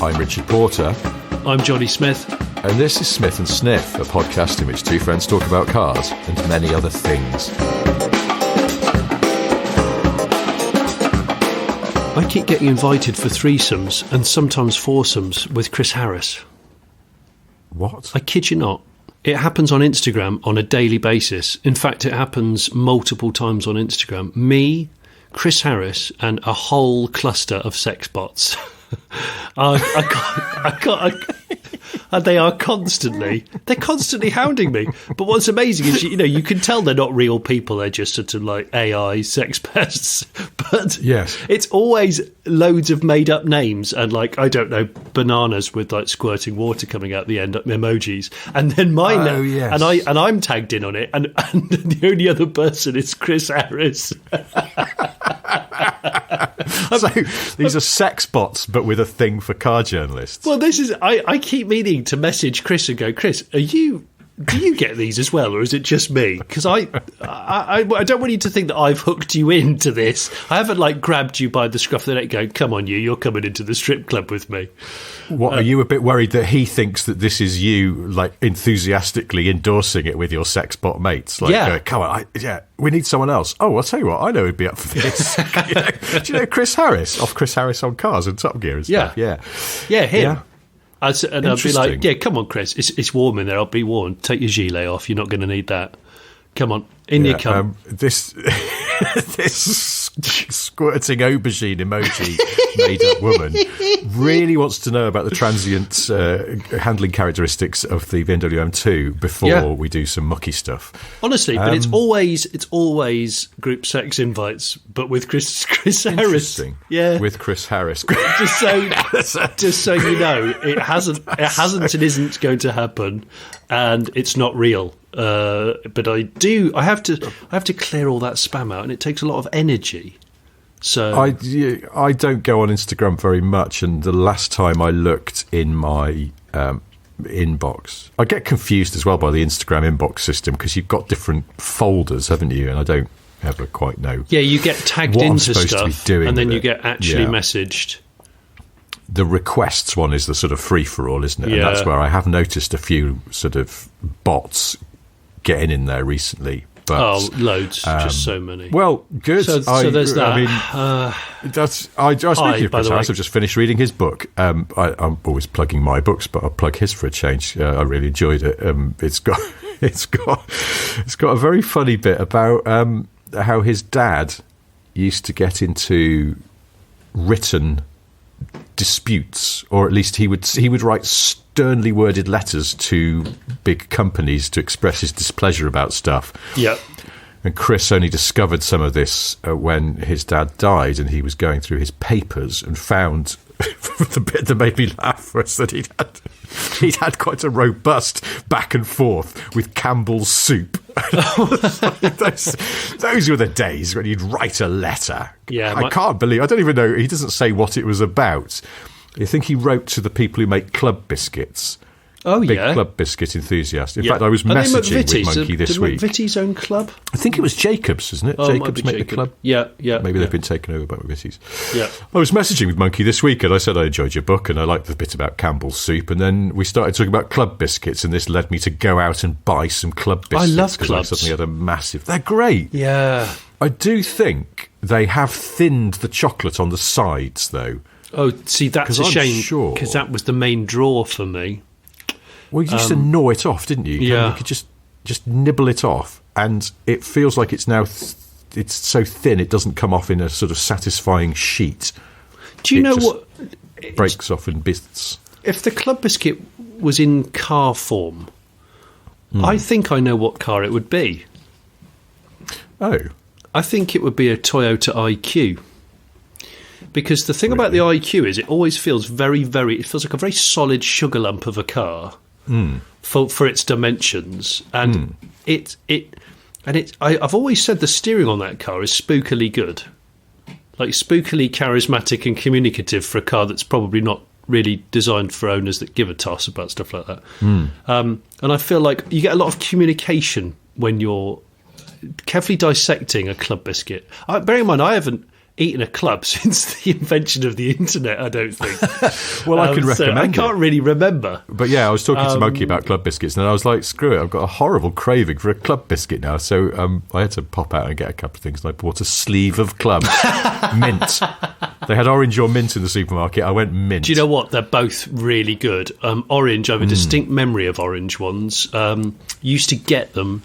I'm Richard Porter. I'm Jonny Smith. And this is Smith and Sniff, a podcast in which two friends talk about cars and many other things. I keep getting invited for threesomes and sometimes foursomes with Chris Harris. What? I kid you not. It happens on Instagram on a daily basis. In fact, it happens multiple times on Instagram. Me, Chris Harris, and a whole cluster of sex bots. They are constantly hounding me. But what's amazing is, you can tell they're not real people. They're just sort of like AI sex pests. But yes, it's always loads of made up names and bananas with like squirting water coming out the end, emojis, and then mine. Yes. and I'm tagged in on it, and the only other person is Chris Harris. So these are sex bots, but with a thing for car journalists. Well, this is. I keep meaning to message Chris and go, Chris, do you get these as well, or is it just me? Because I don't want you to think that I've hooked you into this. I haven't grabbed you by the scruff of the neck going, come on, you're coming into the strip club with me. What, are you a bit worried that he thinks that this is you enthusiastically endorsing it with your sex bot mates? Come on, we need someone else. Oh, I'll tell you what, I know who'd be up for this. Do you know Chris Harris? Off Chris Harris on Cars and Top Gear and stuff. Yeah, him. Yeah. I'd be like, yeah, come on, Chris. It's warm in there. I'll be warm. Take your gilet off. You're not going to need that. Come on, you come. This squirting aubergine emoji made-up woman really wants to know about the transient handling characteristics of the BMW M2 before we do some mucky stuff. Honestly, but it's always group sex invites, but with Chris Harris. Interesting. Yeah, with Chris Harris. just so you know, it hasn't and isn't going to happen, and it's not real. But I have to clear all that spam out, and it takes a lot of energy. So I don't go on Instagram very much, and the last time I looked in my inbox, I get confused as well by the Instagram inbox system because you've got different folders, haven't you? And I don't ever quite know. Yeah, you get tagged into stuff, and then you get actually messaged. The requests one is the sort of free-for-all, isn't it? Yeah. And that's where I have noticed a few sort of bots getting in there recently. But, loads, just so many. Well, good. So there's that. I mean, speaking of Chris Harris, I've just finished reading his book. I'm always plugging my books, but I'll plug his for a change. I really enjoyed it. It's got a very funny bit about how his dad used to get into written disputes, or at least he would write sternly worded letters to big companies to express his displeasure about stuff. Yeah. And Chris only discovered some of this when his dad died, and he was going through his papers and found the bit that made me laugh was that he'd had quite a robust back and forth with Campbell's soup. Those were the days when you'd write a letter. Yeah, I don't even know, he doesn't say what it was about. I think he wrote to the people who make club biscuits. Oh, Big club biscuit enthusiast. In fact, I was Are messaging with Monkey this week. McVitie's own club? I think it was Jacobs, isn't it? Jacobs make the club? Yeah. Maybe they've been taken over by McVitie's. Yeah. I was messaging with Monkey this week, and I said I enjoyed your book, and I liked the bit about Campbell's soup, and then we started talking about club biscuits, and this led me to go out and buy some club biscuits. I love clubs. I suddenly had a massive... They're great. Yeah. I do think they have thinned the chocolate on the sides, though. Oh, see, that's a shame, because that was the main draw for me. Well, you used to gnaw it off, didn't you? Yeah. You could just nibble it off, and it feels like it's now it's so thin it doesn't come off in a sort of satisfying sheet. Do you know what? It breaks off in bits. If the club biscuit was in car form, I think I know what car it would be. Oh. I think it would be a Toyota IQ. Because the thing about the IQ is it always feels it feels like a very solid sugar lump of a car for its dimensions. And I've always said the steering on that car is spookily good. Like spookily charismatic and communicative for a car that's probably not really designed for owners that give a toss about stuff like that. And I feel like you get a lot of communication when you're carefully dissecting a club biscuit. Bearing in mind, I haven't eaten a club since the invention of the internet, I don't think. Well, I can recommend I can't really remember. But yeah, I was talking to Moki about club biscuits, and I was like, screw it, I've got a horrible craving for a club biscuit now. So I had to pop out and get a couple of things, and I bought a sleeve of club. Mint. They had orange or mint in the supermarket. I went mint. Do you know what? They're both really good. Orange, I have a distinct memory of orange ones. Used to get them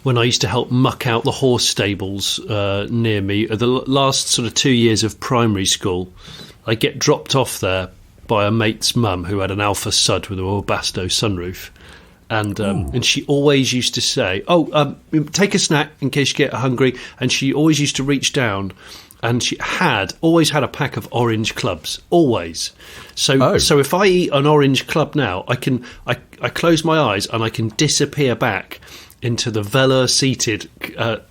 when I used to help muck out the horse stables near me. The last sort of 2 years of primary school, I get dropped off there by a mate's mum who had an Alpha Sud with a Webasto sunroof. And she always used to say, take a snack in case you get hungry. And she always used to reach down, and she always had a pack of orange clubs, always. So if I eat an orange club now, I close my eyes and I can disappear back into the velour-seated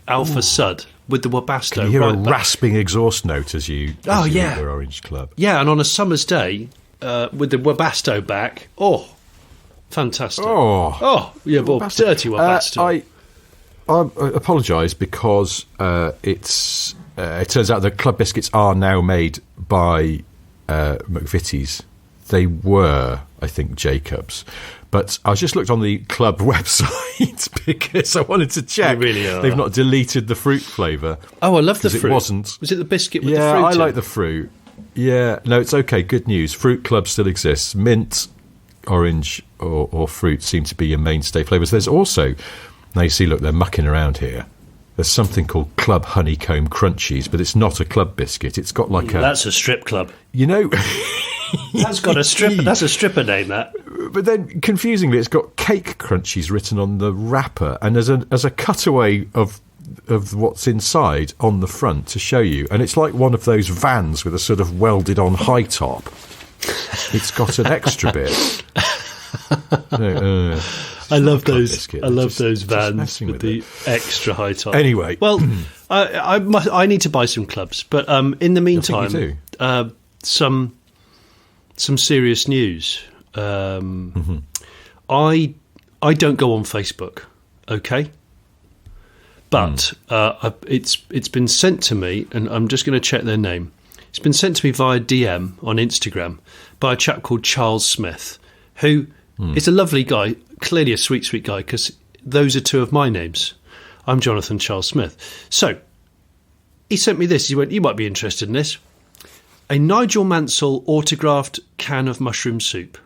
Alpha Sud with the Webasto. Can you hear a rasping exhaust note as you eat your orange club? Yeah, and on a summer's day, with the Webasto back, fantastic. Dirty Webasto. I apologise because it turns out that club biscuits are now made by McVitie's. They were, I think, Jacobs. But I just looked on the club website because I wanted to check. They really are. They've not deleted the fruit flavour. Oh, I love the fruit. It wasn't. Was it the biscuit with the fruit? Yeah, I like the fruit. Yeah, no, it's okay. Good news. Fruit Club still exists. Mint, orange, or fruit seem to be your mainstay flavours. There's also, now you see, look, they're mucking around here. There's something called Club Honeycomb Crunchies, but it's not a club biscuit. It's got like That's a strip club. You know... That's got a stripper. That's a stripper name, that. But then, confusingly, it's got cake crunchies written on the wrapper, and as a cutaway of what's inside on the front to show you, and it's like one of those vans with a sort of welded-on high top. It's got an extra bit. I love those. Biscuit. I love those vans with the extra high top. Anyway, well, I need to buy some clubs, but in the meantime, some serious news. I don't go on Facebook, okay? But it's been sent to me, and I'm just going to check their name. It's been sent to me via DM on Instagram by a chap called Charles Smith, who is a lovely guy, clearly a sweet, sweet guy, because those are two of my names. I'm Jonathan Charles Smith. So he sent me this. He went, you might be interested in this. A Nigel Mansell autographed can of mushroom soup.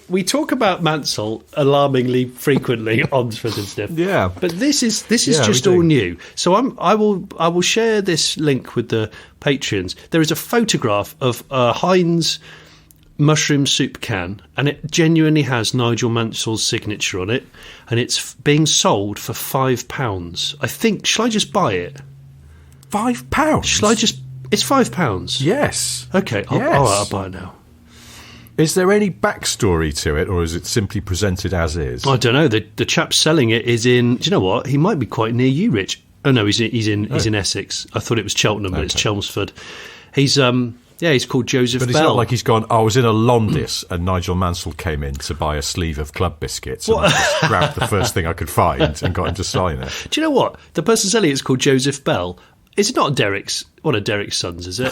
We talk about Mansell alarmingly frequently on Twitter and stuff. Yeah, but this is just all new. So I will share this link with the Patreons. There is a photograph of a Heinz mushroom soup can, and it genuinely has Nigel Mansell's signature on it, and it's being sold for £5. I think. Shall I just buy it? £5? Shall I just... It's £5? Yes. Okay, I'll buy it now. Is there any backstory to it, or is it simply presented as is? I don't know. The chap selling it is in... Do you know what? He might be quite near you, Rich. Oh, no, he's in Essex. I thought it was Cheltenham, but it's Chelmsford. He's called Joseph Bell. But it's not like he's gone, I was in a Londis and Nigel Mansell came in to buy a sleeve of club biscuits, and I just grabbed the first thing I could find and got him to sign it. Do you know what? The person selling it's called Joseph Bell. Is it not one of Derek's sons, is it?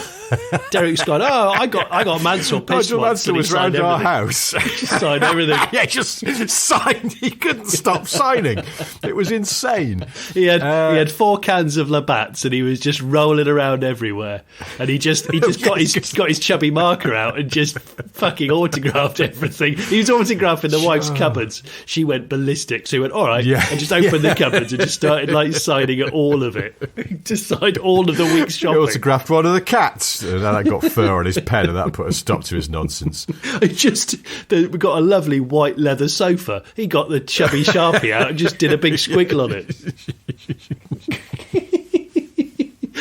Derek's gone, I got Mansell pissed Nigel Mansell was round our house. He signed everything. Yeah, just signed. He couldn't stop signing. It was insane. He had 4 cans of Labatt's and he was just rolling around everywhere. And he just got his chubby marker out and just fucking autographed everything. He was autographing the wife's cupboards. She went ballistic. So he went, all right, and just opened the cupboards and just started signing all of it. Just signed all of the week's shopping. He autographed one of the cats, and then that got fur on his pen, and that put a stop to his nonsense. We got a lovely white leather sofa. He got the chubby Sharpie out and just did a big squiggle on it.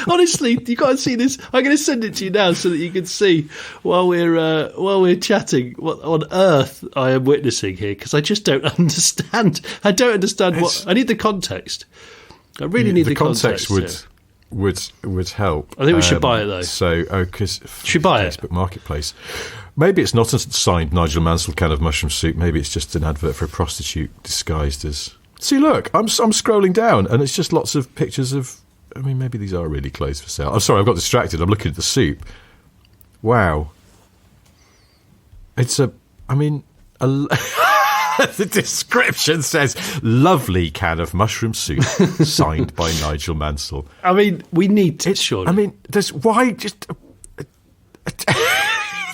Honestly, you got to see this. I'm going to send it to you now so that you can see while we're chatting what on earth I am witnessing here, because I just don't understand. I don't understand what. I need the context. I really need the context. Would help. I think we should buy it though. So, because should buy Facebook Marketplace. Maybe it's not a signed Nigel Mansell can of mushroom soup. Maybe it's just an advert for a prostitute disguised as See, look, I'm scrolling down, and it's just lots of pictures of. I mean, maybe these are really clothes for sale. I'm sorry, I got distracted. I'm looking at the soup. Wow. It's the description says, lovely can of mushroom soup, signed by Nigel Mansell. I mean, we need to, surely. I mean, why just...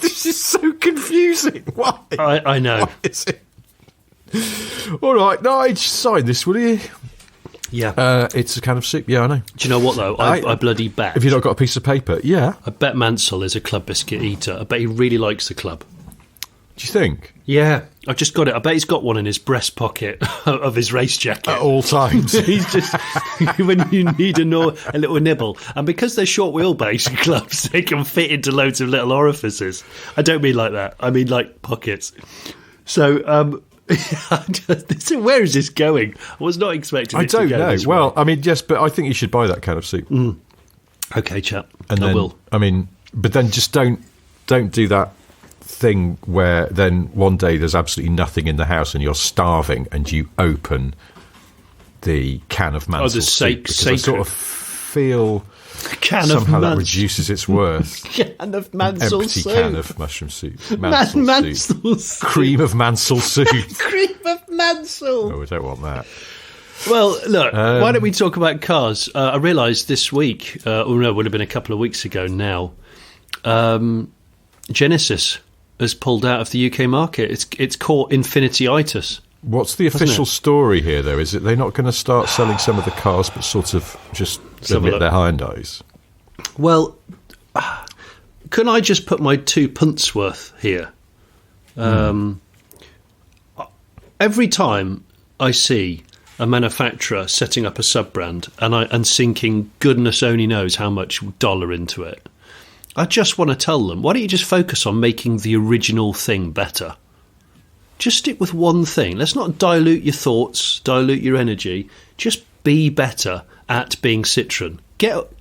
This is so confusing. Why? I know. Why is it? All right, Nigel, sign this, will you? Yeah. It's a can of soup. Yeah, I know. Do you know what, though? I bloody bet. Have you not got a piece of paper? Yeah. I bet Mansell is a club biscuit eater. I bet he really likes the club. Do you think? Yeah. I've just got it. I bet he's got one in his breast pocket of his race jacket. At all times. He's just, when you need a little nibble. And because they're short wheelbase clubs, they can fit into loads of little orifices. I don't mean like that. I mean like pockets. So, where is this going? I was not expecting it to go. I don't know. Well, I mean, yes, but I think you should buy that kind of soup. Okay, chap. And I will. I mean, but then just don't do that thing where then one day there's absolutely nothing in the house and you're starving and you open the can of Mansell soup. Because I sort of feel somehow that reduces its worth. Can of Mansell soup. Empty can of mushroom soup. Mansell soup. Cream of Mansell soup. Cream of Mansell. Oh, we don't want that. Well, look, why don't we talk about cars? I realised this week, it would have been a couple of weeks ago now, Genesis has pulled out of the UK market. It's caught Infinity-itis. What's the official story here, though? Is it they're not going to start selling some of the cars, but sort of just admit their Hyundais? Well, can I just put my 2 punts worth here? Every time I see a manufacturer setting up a sub-brand and sinking goodness only knows how much dollar into it, I just want to tell them, why don't you just focus on making the original thing better? Just stick with one thing. Let's not dilute your thoughts, dilute your energy. Just be better at being Citroen.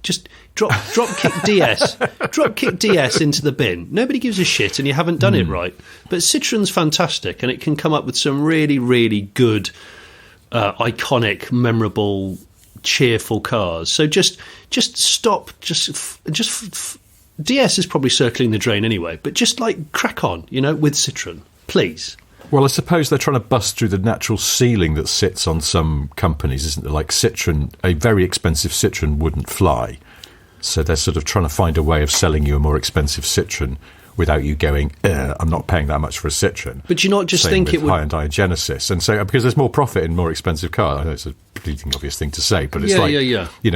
Just drop kick DS. Drop kick DS into the bin. Nobody gives a shit and you haven't done it right. But Citroen's fantastic and it can come up with some really, really good, iconic, memorable, cheerful cars. So just stop. DS is probably circling the drain anyway, but just crack on, with Citroen, please. Well, I suppose they're trying to bust through the natural ceiling that sits on some companies, isn't it? Like Citroen, a very expensive Citroen wouldn't fly. So they're sort of trying to find a way of selling you a more expensive Citroen without you going, I'm not paying that much for a Citroen. But you not just think it would... Hyundai and Genesis. And so, because there's more profit in more expensive cars. I know it's a bleeding obvious thing to say, but it's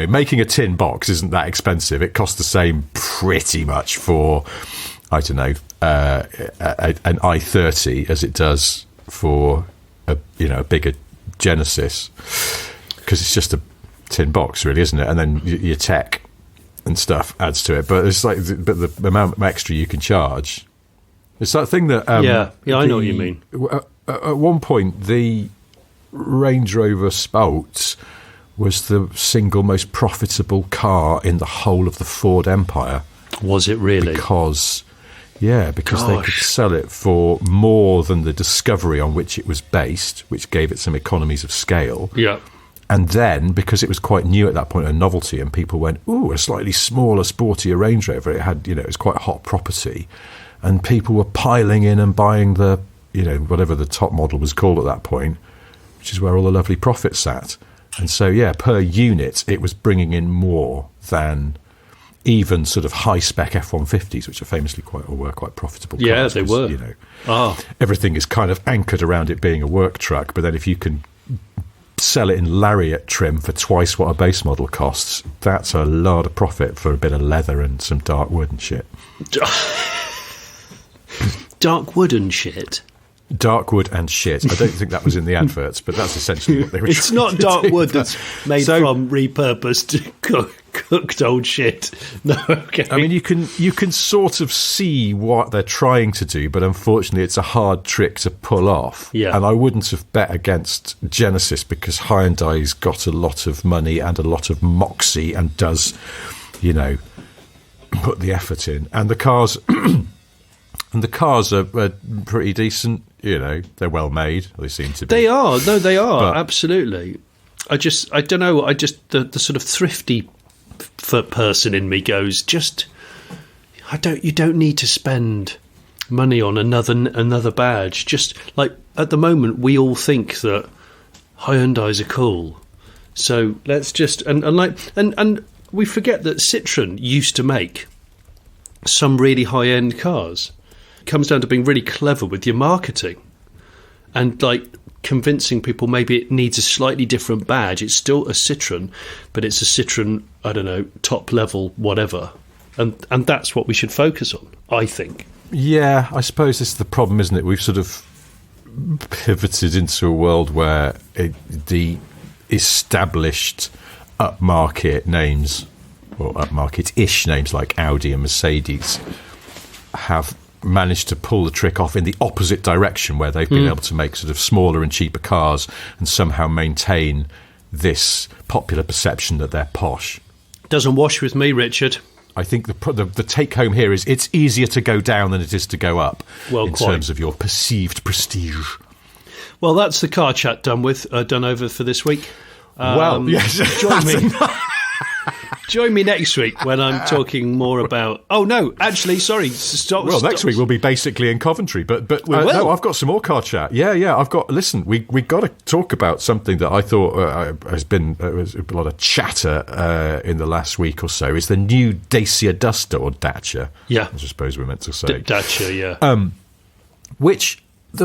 making a tin box isn't that expensive. It costs the same pretty much for, I don't know, an i30 as it does for a bigger Genesis, because it's just a tin box, really, isn't it? And then your tech and stuff adds to it, but but the amount extra you can charge, it's that thing that I know what you mean. At one point, the Range Rover Sport was the single most profitable car in the whole of the Ford empire. Was it really? Because they could sell it for more than the Discovery on which it was based, which gave it some economies of scale. Yeah. And then, because it was quite new at that point, a novelty, and people went, ooh, a slightly smaller, sportier Range Rover. It had, it was quite a hot property. And people were piling in and buying the, whatever the top model was called at that point, which is where all the lovely profits sat. And so, per unit, it was bringing in more than even sort of high-spec F-150s, which are famously were quite profitable cars. Yeah, they were. Everything is kind of anchored around it being a work truck, but then if you can sell it in lariat trim for twice what a base model costs, that's a lot of profit for a bit of leather and some dark wood and shit. Dark wood and shit? Dark wood and shit. I don't think that was in the adverts, but that's essentially what they were It's not dark wood that's made from repurposed cooked old shit. No, okay. I mean, you can sort of see what they're trying to do, but unfortunately it's a hard trick to pull off. Yeah. And I wouldn't have bet against Genesis because Hyundai's got a lot of money and a lot of moxie and does, put the effort in. And the cars... And the cars are pretty decent. You know, they're well made. They seem to be. They are. No, they are. But absolutely. I don't know. The sort of thrifty person in me goes, you don't need to spend money on another badge. Just like at the moment, we all think that Hyundais are cool. So let's just and we forget that Citroën used to make some really high-end cars. It comes down to being really clever with your marketing and like convincing people maybe it needs a slightly different badge. It's still a Citroën, but it's a Citroën, I don't know, top level, whatever. And that's what we should focus on, I think. Yeah, I suppose this is the problem, isn't it? We've sort of pivoted into a world where the established upmarket names, or upmarket-ish names like Audi and Mercedes, have managed to pull the trick off in the opposite direction, where they've been able to make sort of smaller and cheaper cars and somehow maintain this popular perception that they're posh. Doesn't wash with me, Richard. I think the take-home here is it's easier to go down than it is to go up terms of your perceived prestige. Well, that's the car chat done over for this week. Well, yes. Join me next week when I'm talking more about... Oh, no, actually, sorry. Next week we'll be basically in Coventry, but no, I've got some more car chat. Yeah, I've got... Listen, we got to talk about something that I thought was a lot of chatter in the last week or so. Is the new Dacia Duster, or Dacia. Yeah. I suppose we're meant to say. Dacia, yeah.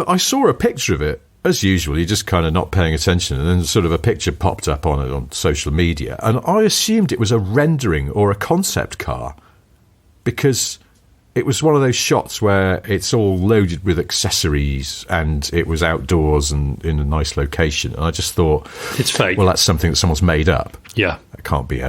I saw a picture of it. As usual, you're just kind of not paying attention, and then sort of a picture popped up on it on social media, and I assumed it was a rendering or a concept car, because it was one of those shots where it's all loaded with accessories and it was outdoors and in a nice location, and I just thought, it's fake. Well, that's something that someone's made up. Yeah. It can't be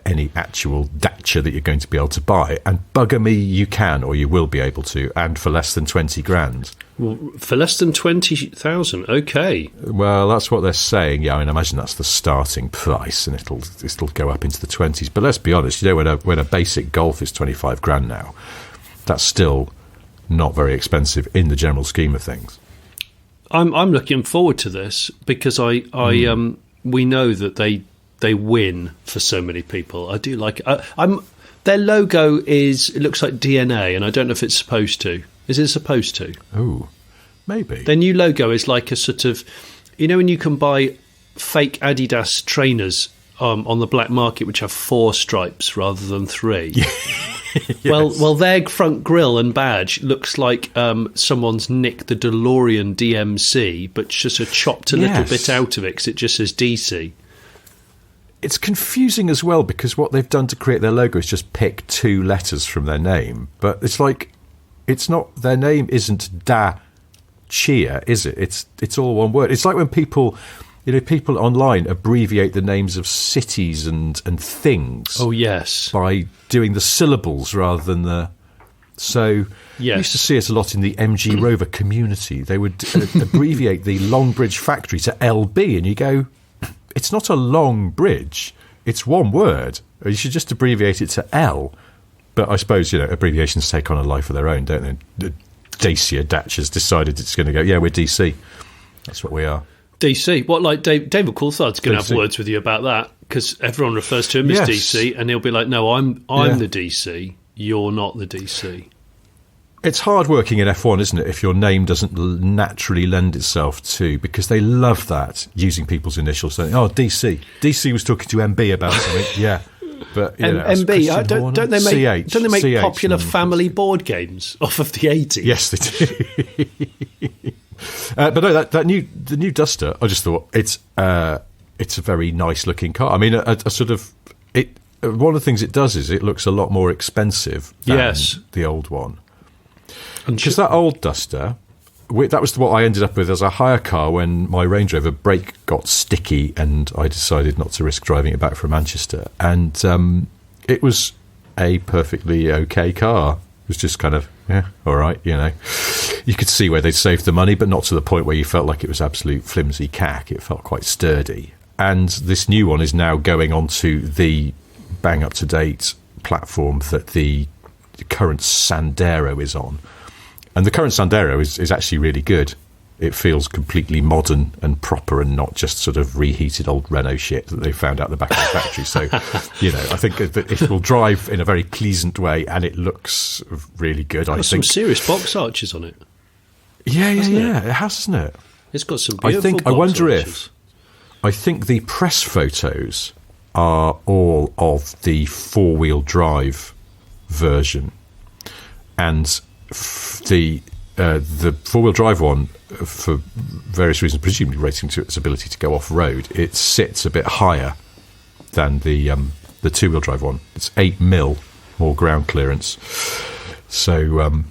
any actual Dacia that you're going to be able to buy, and bugger me, you can, or you will be able to, and for less than 20 grand. Well, for less than 20,000, okay. Well, that's what they're saying. Yeah, I mean, imagine that's the starting price, and it'll go up into the 20s. But let's be honest, you know, when a basic Golf is 25 grand now, that's still not very expensive in the general scheme of things. I'm looking forward to this because we know that they win for so many people. I do like it. Their logo it looks like DNA, and I don't know if it's supposed to. Is it supposed to? Oh, maybe. Their new logo is like a sort of, you know, when you can buy fake Adidas trainers on the black market, which have 4 stripes rather than 3. Yes. Well, their front grille and badge looks like someone's nicked the DeLorean DMC, but just chopped a little bit out of it because it just says DC. It's confusing as well because what they've done to create their logo is just pick 2 letters from their name, but it's like, it's not, their name isn't Dacia, is it? It's all one word. It's like when people online abbreviate the names of cities and things. Oh, yes. By doing the syllables rather than the... So yes. You used to see it a lot in the MG Rover community. They would abbreviate the Longbridge factory to LB, and you go, it's not a long bridge. It's one word. You should just abbreviate it to L. But I suppose, abbreviations take on a life of their own, don't they? Dacia Dacia's decided it's going to go, yeah, we're DC. That's what we are. DC. What, like David Coulthard's going to have words with you about that, because everyone refers to him as DC, and he'll be like, no, I'm the DC, you're not the DC. It's hard working in F1, isn't it, if your name doesn't naturally lend itself to, because they love that, using people's initials, saying, oh, DC. DC was talking to MB about something, yeah. But MB, don't they make CH, popular family board games off of the 80s? Yes, they do. But no, the new Duster, I just thought it's a very nice looking car. I mean, a sort of one of the things it does is it looks a lot more expensive than the old one. Because that old Duster, that was what I ended up with as a hire car when my Range Rover brake got sticky and I decided not to risk driving it back from Manchester. And it was a perfectly okay car. It was just kind of, all right, You could see where they'd saved the money, but not to the point where you felt like it was absolute flimsy cack. It felt quite sturdy. And this new one is now going onto the bang-up-to-date platform that the current Sandero is on. And the current Sandero is actually really good. It feels completely modern and proper and not just sort of reheated old Renault shit that they found out the back of the factory. So, I think that it will drive in a very pleasant way and it looks really good. Got some serious box arches on it. Yeah. It has, hasn't it? It's got some beautiful I think the press photos are all of the four-wheel drive version. And the four-wheel drive one, for various reasons, presumably relating to its ability to go off-road, it sits a bit higher than the two-wheel drive one. It's 8mm more ground clearance. So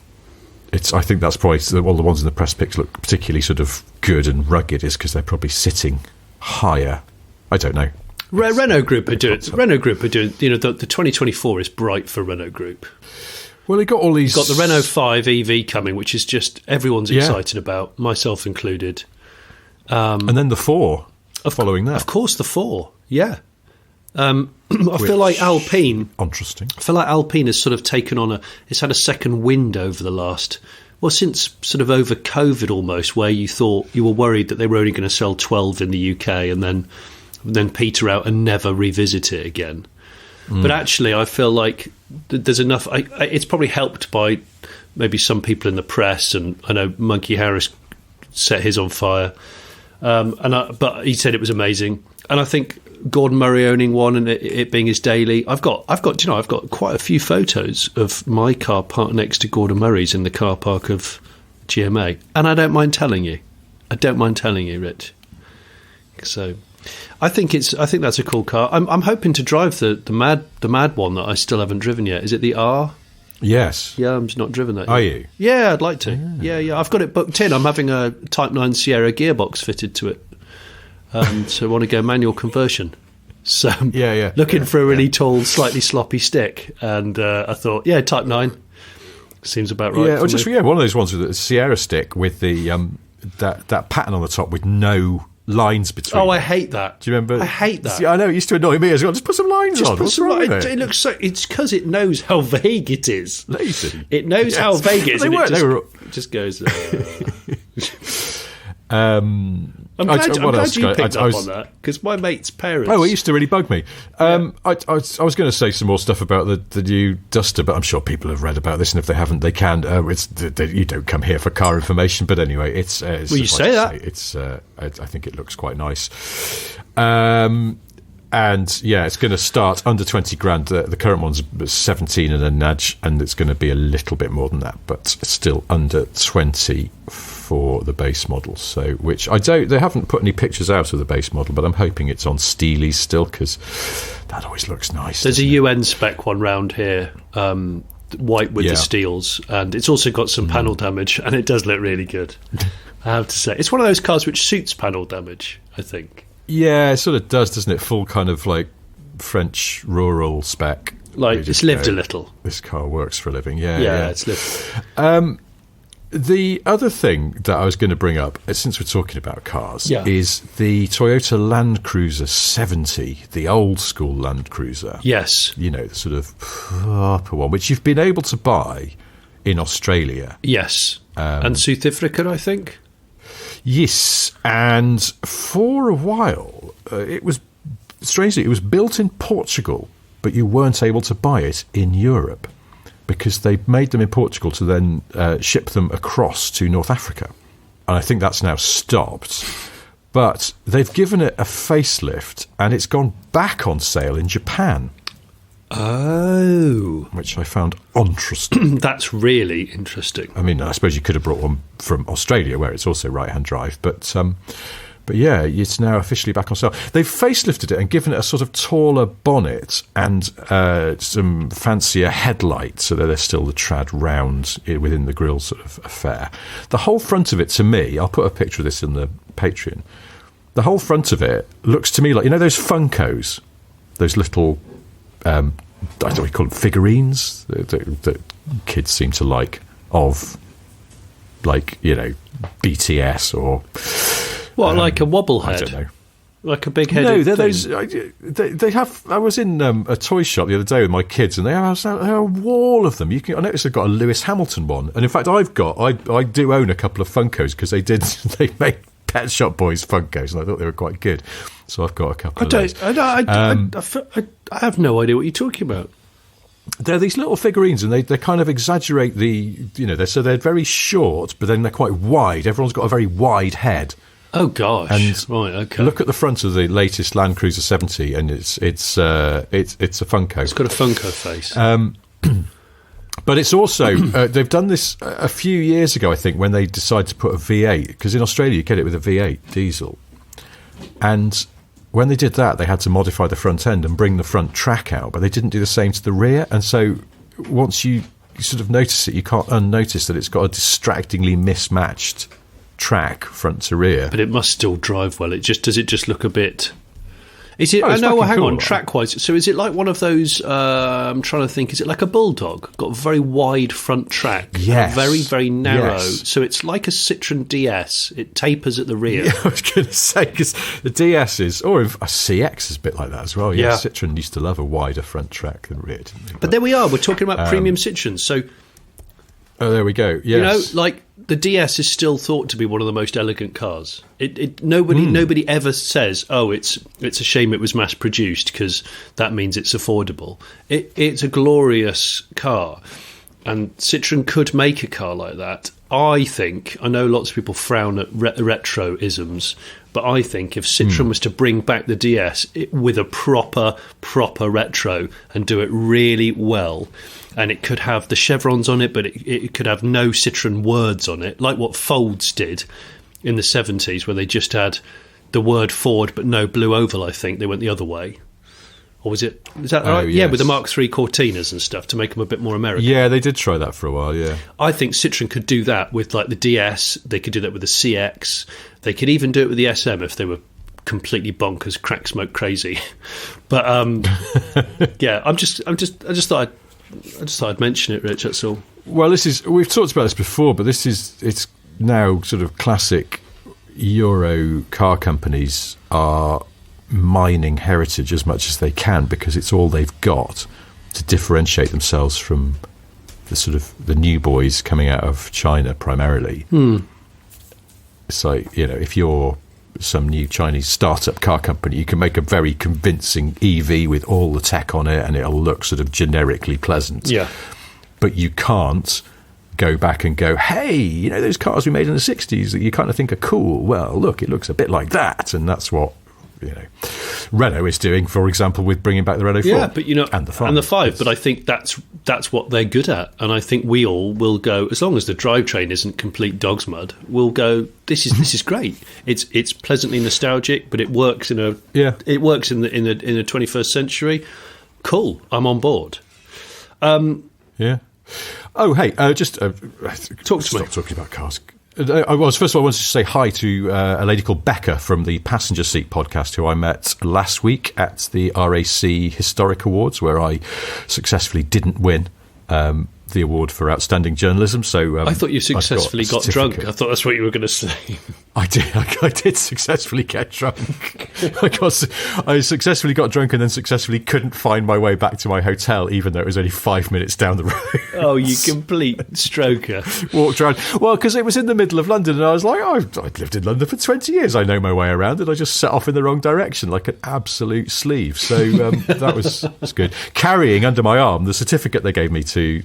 I think that's probably all the ones in the press pics look particularly sort of good and rugged is because they're probably sitting higher. I don't know. Renault Group are doing. The 2024 is bright for Renault Group. Well, they got all these. Got the Renault 5 EV coming, which is just everyone's excited about, myself included. And then the 4 following that. Of course, the 4. Yeah. I feel like Alpine. Interesting. I feel like Alpine has sort of taken on it's had a second wind over the last. Well, since sort of over COVID almost, where you were worried that they were only going to sell 12 in the UK and then peter out and never revisit it again. But actually, I feel like there's enough. It's probably helped by maybe some people in the press, and I know Monkey Harris set his on fire, but he said it was amazing. And I think Gordon Murray owning one and it being his daily. I've got quite a few photos of my car parked next to Gordon Murray's in the car park of GMA, and I don't mind telling you. Rich. So. I think that's a cool car. I'm hoping to drive the mad one that I still haven't driven yet. Is it the R? Yes. Yeah, I'm just not driven that yet. Are you? Yeah, I'd like to. Yeah. I've got it booked in. I'm having a Type 9 Sierra gearbox fitted to it. So I want to go manual conversion. So looking for a really tall, slightly sloppy stick. And I thought, Type 9 seems about right. Yeah, or just one of those ones with a Sierra stick with the that pattern on the top with no lines between. Oh, I hate that. Do you remember? I hate that. See, I know it used to annoy me as well. Just put some lines on. What's wrong with it? It looks so. It's because it knows how vague it is. Lazy. It knows how vague it is. It just goes. I'm glad you picked up on that because my mate's parents. Oh, it used to really bug me. I was going to say some more stuff about the new Duster, but I'm sure people have read about this, and if they haven't, they can. You don't come here for car information, but anyway, it's. Well, you say that. It's. I think it looks quite nice. And it's going to start under 20 grand. The current one's 17 and a nudge, and it's going to be a little bit more than that, but still under 20 for the base model. So, which they haven't put any pictures out of the base model, but I'm hoping it's on Steely's still because that always looks nice. There's a UN spec one round here, white with the steels, and it's also got some panel damage, and it does look really good. I have to say, it's one of those cars which suits panel damage, I think. Yeah, it sort of does, doesn't it? Full kind of like French rural spec. Like it's lived a little. This car works for a living. Yeah. It's lived. The other thing that I was going to bring up, since we're talking about cars, is the Toyota Land Cruiser 70, the old school Land Cruiser. Yes. The sort of proper one, which you've been able to buy in Australia. Yes. And South Africa, I think. Yes, and for a while, it was built in Portugal, but you weren't able to buy it in Europe because they made them in Portugal to then ship them across to North Africa. And I think that's now stopped. But they've given it a facelift, and it's gone back on sale in Japan. Oh. Which I found interesting. That's really interesting. I mean, I suppose you could have brought one from Australia where it's also right-hand drive, but yeah, it's now officially back on sale. They've facelifted it and given it a sort of taller bonnet and some fancier headlights so that there's still the trad round within the grille sort of affair. The whole front of it, to me, I'll put a picture of this in the Patreon, the whole front of it looks to me like, those Funkos, those little... I don't know, we call them figurines that kids seem to like of, like, BTS or... What, like a wobblehead? I don't know. Like a big-headed No, they're thing? those. They have. I was in a toy shop the other day with my kids, and they have a wall of them. I noticed they've got a Lewis Hamilton one, and in fact, I do own a couple of Funkos because they made Pet Shop Boys Funkos, and I thought they were quite good. So I've got a couple of those. I have no idea what you're talking about. They're these little figurines, and they kind of exaggerate they're very short, but then they're quite wide. Everyone's got a very wide head. Oh gosh! And right, okay. Look at the front of the latest Land Cruiser 70, and it's a Funko. It's got a Funko face. But it's also they've done this a few years ago, I think, when they decided to put a V8, because in Australia you get it with a V8 diesel, and when they did that, they had to modify the front end and bring the front track out, but they didn't do the same to the rear, and so once you sort of notice it, you can't unnotice that it's got a distractingly mismatched track front to rear. But it must still drive well. Does it just look a bit? Is it? Hang cool, on. Track wise, so is it like one of those? I'm trying to think. Is it like a Bulldog? Got a very wide front track. Yes. Very, very narrow. Yes. So it's like a Citroen DS. It tapers at the rear. Yeah, I was going to say, because the DS is, or a CX is a bit like that as well. Yeah. Citroen used to love a wider front track than rear, didn't they? But there we are. We're talking about premium Citroens. So. Oh, there we go. Yes. Like the DS is still thought to be one of the most elegant cars. Nobody ever says, "Oh, it's a shame it was mass produced," because that means it's affordable. It's a glorious car, and Citroen could make a car like that. I know lots of people frown at retro-isms, but I think if Citroen was to bring back the DS with a proper retro and do it really well. And it could have the chevrons on it, but it could have no Citroen words on it, like what Folds did in the 70s, where they just had the word Ford but no blue oval, I think. They went the other way. Or is that right? Yes. Yeah, with the Mark III Cortinas and stuff to make them a bit more American. Yeah, they did try that for a while, yeah. I think Citroen could do that with like the DS. They could do that with the CX. They could even do it with the SM if they were completely bonkers, crack smoke crazy. But yeah, I just thought I'd mention it, Rich, that's all. Well, we've talked about this before, but it's now sort of classic Euro car companies are mining heritage as much as they can, because it's all they've got to differentiate themselves from the sort of the new boys coming out of China primarily. It's like, if you're some new Chinese startup car company, you can make a very convincing EV with all the tech on it and it'll look sort of generically pleasant. Yeah. But you can't go back and go, hey, those cars we made in the 60s that you kind of think are cool. Well, look, it looks a bit like that. And that's what, Renault is doing, for example, with bringing back the Renault 4. Yeah, but and the 5. And the 5. But I think that's what they're good at. And I think we all will go, as long as the drivetrain isn't complete dog's mud, we'll go, this is great. It's pleasantly nostalgic, but it works in the 21st century. Cool, I'm on board. Yeah. Oh, hey, just talk to me. Stop talking about cars. First of all, I wanted to say hi to a lady called Becca from the Passenger Seat podcast, who I met last week at the RAC Historic Awards, where I successfully didn't win the award for outstanding journalism. So I thought you successfully got drunk. I thought that's what you were going to say. I did successfully get drunk. I successfully got drunk and then successfully couldn't find my way back to my hotel, even though it was only 5 minutes down the road. Oh, you complete stroker. Walked around. Well, because it was in the middle of London, and I was like, I've lived in London for 20 years. I know my way around, and I just set off in the wrong direction like an absolute sleeve. So that was good. Carrying under my arm the certificate they gave me to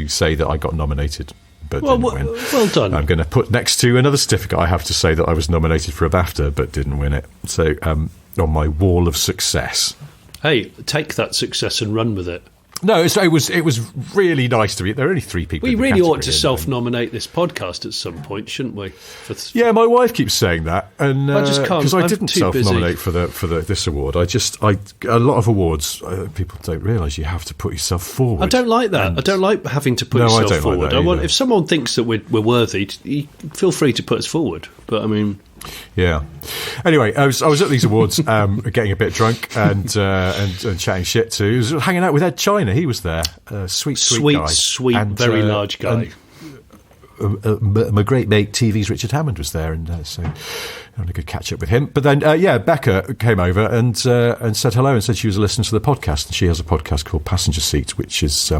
say that I got nominated. But didn't win. Well done. I'm going to put next to another certificate I have to say that I was nominated for a BAFTA but didn't win it. So on my wall of success. Hey, take that success and run with it. No, it was really nice to be. There are only 3 people. We really ought to self-nominate this podcast at some point, shouldn't we? Yeah, my wife keeps saying that, and I just can't, because I didn't self-nominate busy. for this award. A lot of awards, people don't realise you have to put yourself forward. I don't like that. I don't like having to put yourself forward. Like if someone thinks that we're worthy, feel free to put us forward. But I mean. Yeah. Anyway, I was at these awards, getting a bit drunk and chatting shit too. I was hanging out with Ed China. He was there, sweet guy, very large guy. my great mate TV's Richard Hammond was there, and so I had a good catch up with him. But then, Becca came over and said hello and said she was listening to the podcast, and she has a podcast called Passenger Seat, which is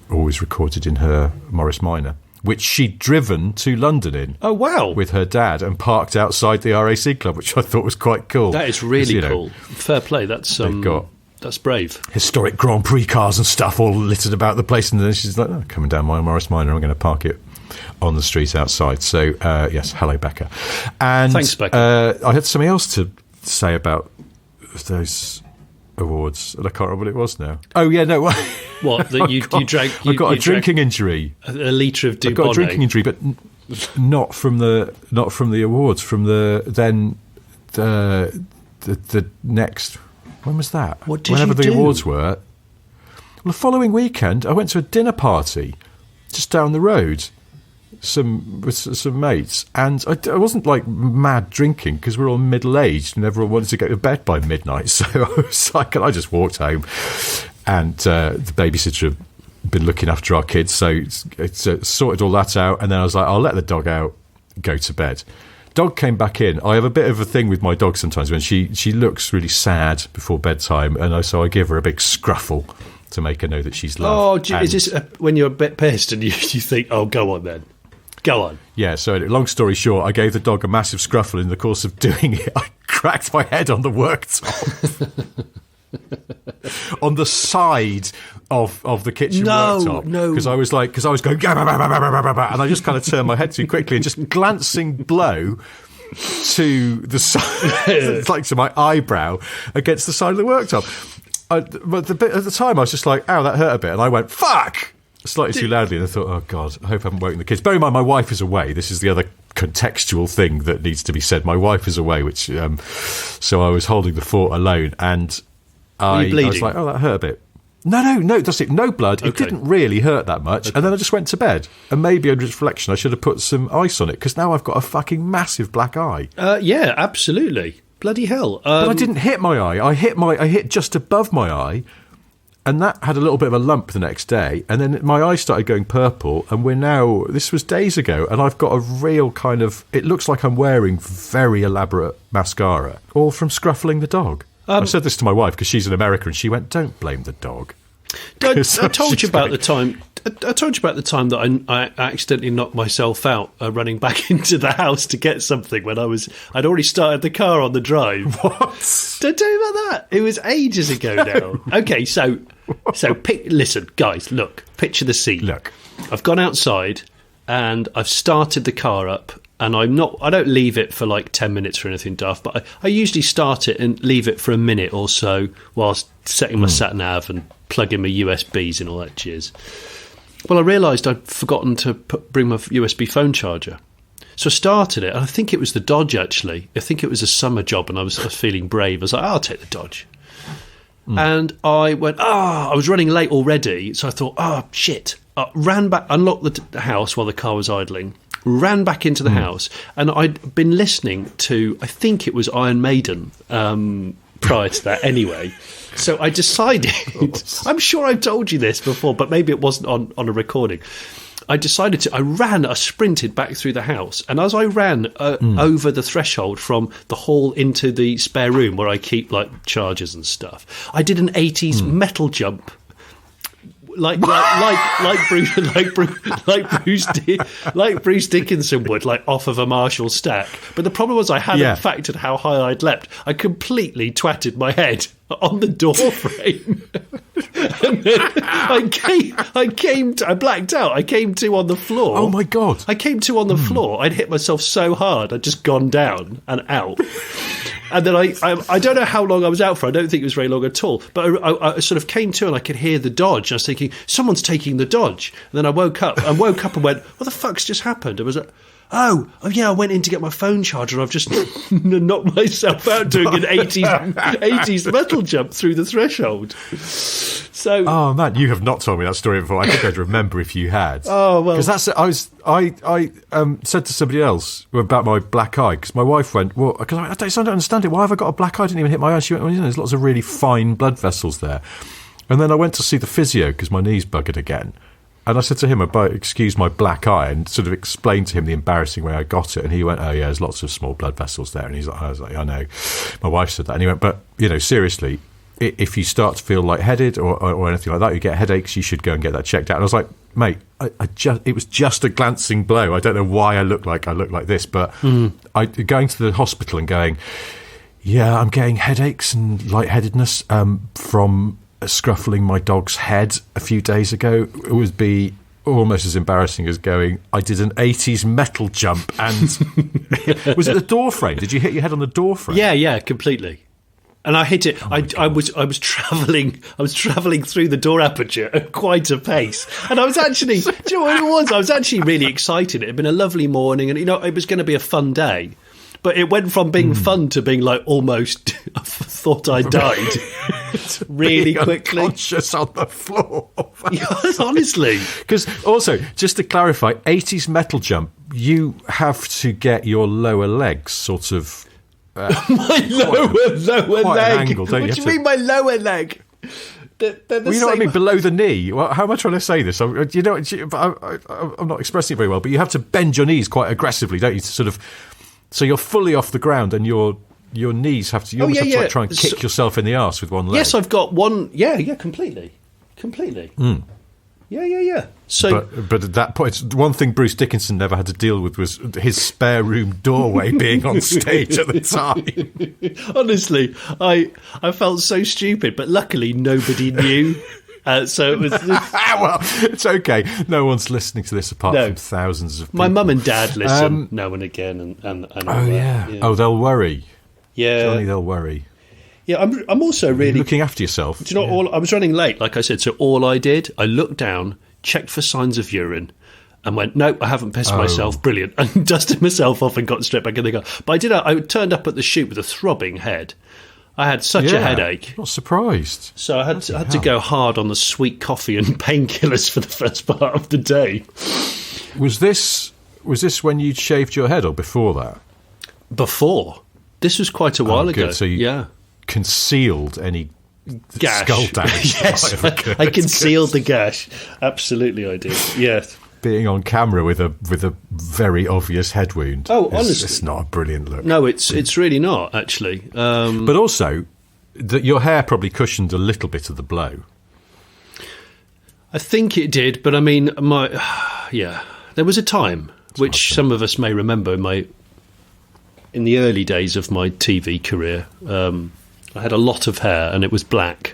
always recorded in her Morris Minor, which she'd driven to London in. Oh, wow. With her dad and parked outside the RAC club, which I thought was quite cool. That is really cool. Fair play. That's brave. Historic Grand Prix cars and stuff all littered about the place, and then she's like, coming down my Morris Minor, I'm going to park it on the street outside. So, yes, hello, Becca. And thanks, Becca. I had something else to say about those awards, and I can't remember what it was now. Oh, yeah, no. What, that you drank? I got a drinking injury. A litre of Dubonnet. I got a drinking injury, but not from the awards, from the next... When was that? What did Whenever you the do? awards were. Well, the following weekend, I went to a dinner party just down the road with some mates, and I wasn't like mad drinking because we're all middle-aged and everyone wanted to go to bed by midnight. So I was like, I just walked home, and the babysitter had been looking after our kids, so it's sorted all that out, and then I was like, I'll let the dog out, go to bed. Dog came back in. I have a bit of a thing with my dog sometimes when she looks really sad before bedtime, and so I give her a big scruffle to make her know that she's loved. Oh, is this when you're a bit pissed and you think, oh, go on then. Go on. Yeah, so long story short, I gave the dog a massive scruffle. In the course of doing it, I cracked my head on the worktop. On the side of the kitchen worktop. No. Because I was going, and I just kind of turned my head too quickly and just glancing blow to the side, like to my eyebrow against the side of the worktop. But at the time, I was just like, ow, that hurt a bit. And I went, fuck! Slightly too loudly. And I thought, oh, God, I hope I haven't woken the kids. Bear in mind, my wife is away. This is the other contextual thing that needs to be said. My wife is away, which so I was holding the fort alone. And I was like, oh, that hurt a bit. No, that's it. No blood. Okay. It didn't really hurt that much. Okay. And then I just went to bed. And maybe on reflection, I should have put some ice on it, because now I've got a fucking massive black eye. Yeah, absolutely. Bloody hell. But I didn't hit my eye. I hit just above my eye, and that had a little bit of a lump the next day. And then my eye started going purple, and this was days ago, and I've got a real kind of, it looks like I'm wearing very elaborate mascara, all from scruffling the dog. I said this to my wife because she's in America, and she went, "Don't blame the dog." I told you about the time. I told you about the time that I accidentally knocked myself out running back into the house to get something when I'd already started the car on the drive. What? Did I tell you about that? It was ages ago now. Okay, so listen, guys, look, picture the scene. Look, I've gone outside and I've started the car up. And I don't leave it for like 10 minutes or anything daft, but I usually start it and leave it for a minute or so whilst setting my sat-nav and plugging my USBs and all that jizz. Well, I realised I'd forgotten to bring my USB phone charger. So I started it, and I think it was the Dodge, actually. I think it was a summer job, and I was feeling brave. I was like, I'll take the Dodge. And I went, I was running late already, so I thought, shit. I ran back, unlocked the house while the car was idling, ran back into the house, and I'd been listening to, I think it was Iron Maiden prior to that anyway. So I decided, I'm sure I've told you this before, but maybe it wasn't on a recording. I sprinted back through the house, and as I ran over the threshold from the hall into the spare room where I keep like chargers and stuff, I did an 80s metal jump. Like Bruce Dickinson would, like off of a Marshall stack. But the problem was I hadn't factored how high I'd leapt. I completely twatted my head on the door frame. And then I blacked out. I came to on the floor. Oh my God. I came to on the floor. I'd hit myself so hard, I'd just gone down and out. And then I don't know how long I was out for. I don't think it was very long at all. But I sort of came to and I could hear the Dodge. I was thinking, someone's taking the Dodge. And then I woke up and went, what the fuck's just happened? I was like, oh yeah, I went in to get my phone charger and I've just knocked myself out doing an 80s metal jump through the threshold. So, oh man, you have not told me that story before. I think I'd remember if you had. Oh well, because I said to somebody else about my black eye, because my wife went, well, because I don't understand it. Why have I got a black eye? I didn't even hit my eye. She went, well, there's lots of really fine blood vessels there. And then I went to see the physio because my knee's buggered again. And I said to him, excuse my black eye, and sort of explained to him the embarrassing way I got it. And he went, oh, yeah, there's lots of small blood vessels there. And I was like, I know. My wife said that. And he went, but, seriously, if you start to feel lightheaded or anything like that, you get headaches, you should go and get that checked out. And I was like, mate, it was just a glancing blow. I don't know why I look like this, but going to the hospital and going, yeah, I'm getting headaches and lightheadedness from scruffling my dog's head a few days ago. It would be almost as embarrassing as going, I did an 80s metal jump and was it the door frame? Did you hit your head on the door frame? Yeah, completely. And I hit it. I was travelling through the door aperture at quite a pace. And I was actually, do you know what it was? I was actually really excited. It had been a lovely morning, and it was going to be a fun day. But it went from being fun to being like almost I thought I died really quickly. Unconscious on the floor. Yes, honestly. Because also, just to clarify, 80s metal jump, you have to get your lower legs sort of... my lower leg. Angle, what do you mean my lower leg? They're the well, you know what I mean? Below the knee. Well, how am I trying to say this? I'm not expressing it very well, but you have to bend your knees quite aggressively, don't you, to sort of... So you're fully off the ground, and your knees have to. You almost have to like, try and kick yourself in the arse with one leg. Yes, I've got one. Yeah, completely. Yeah. So, but at that point, one thing Bruce Dickinson never had to deal with was his spare room doorway being on stage at the time. Honestly, I felt so stupid, but luckily nobody knew. So it was. Well, it's okay. No one's listening to this apart from thousands of people. My mum and dad listen now and again, and oh yeah. Oh, they'll worry. Yeah, Johnny, they'll worry. Yeah, I'm also really looking after yourself. Do you know I was running late, like I said. So all I did, I looked down, checked for signs of urine, and went, no, I haven't pissed myself. Brilliant, and dusted myself off and got straight back in the car. But I turned up at the shoot with a throbbing head. I had such a headache. Not surprised. So I had to go hard on the sweet coffee and painkillers for the first part of the day. Was this when you'd shaved your head or before that? Before. This was quite a while ago. So you concealed any gash. Skull damage. Yes, I concealed the gash. Absolutely I did, yes. Being on camera with a very obvious head wound. Oh, honestly, it's not a brilliant look. No, it's really not actually. But also, your hair probably cushioned a little bit of the blow. I think it did, but I mean, there was a time which some of us may remember in the early days of my TV career. I had a lot of hair, and it was black.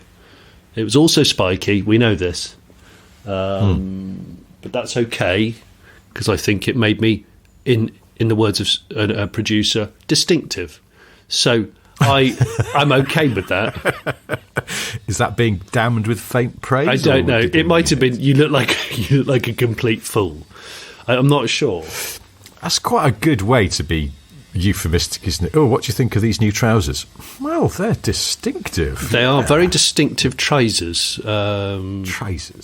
It was also spiky. We know this. But that's okay, because I think it made me, in the words of a producer, distinctive. So I'm okay with that. Is that being damned with faint praise? I don't know. It might have been. You look like a complete fool. I'm not sure. That's quite a good way to be euphemistic, isn't it? Oh, what do you think of these new trousers? Well, they're distinctive. They are very distinctive trousers.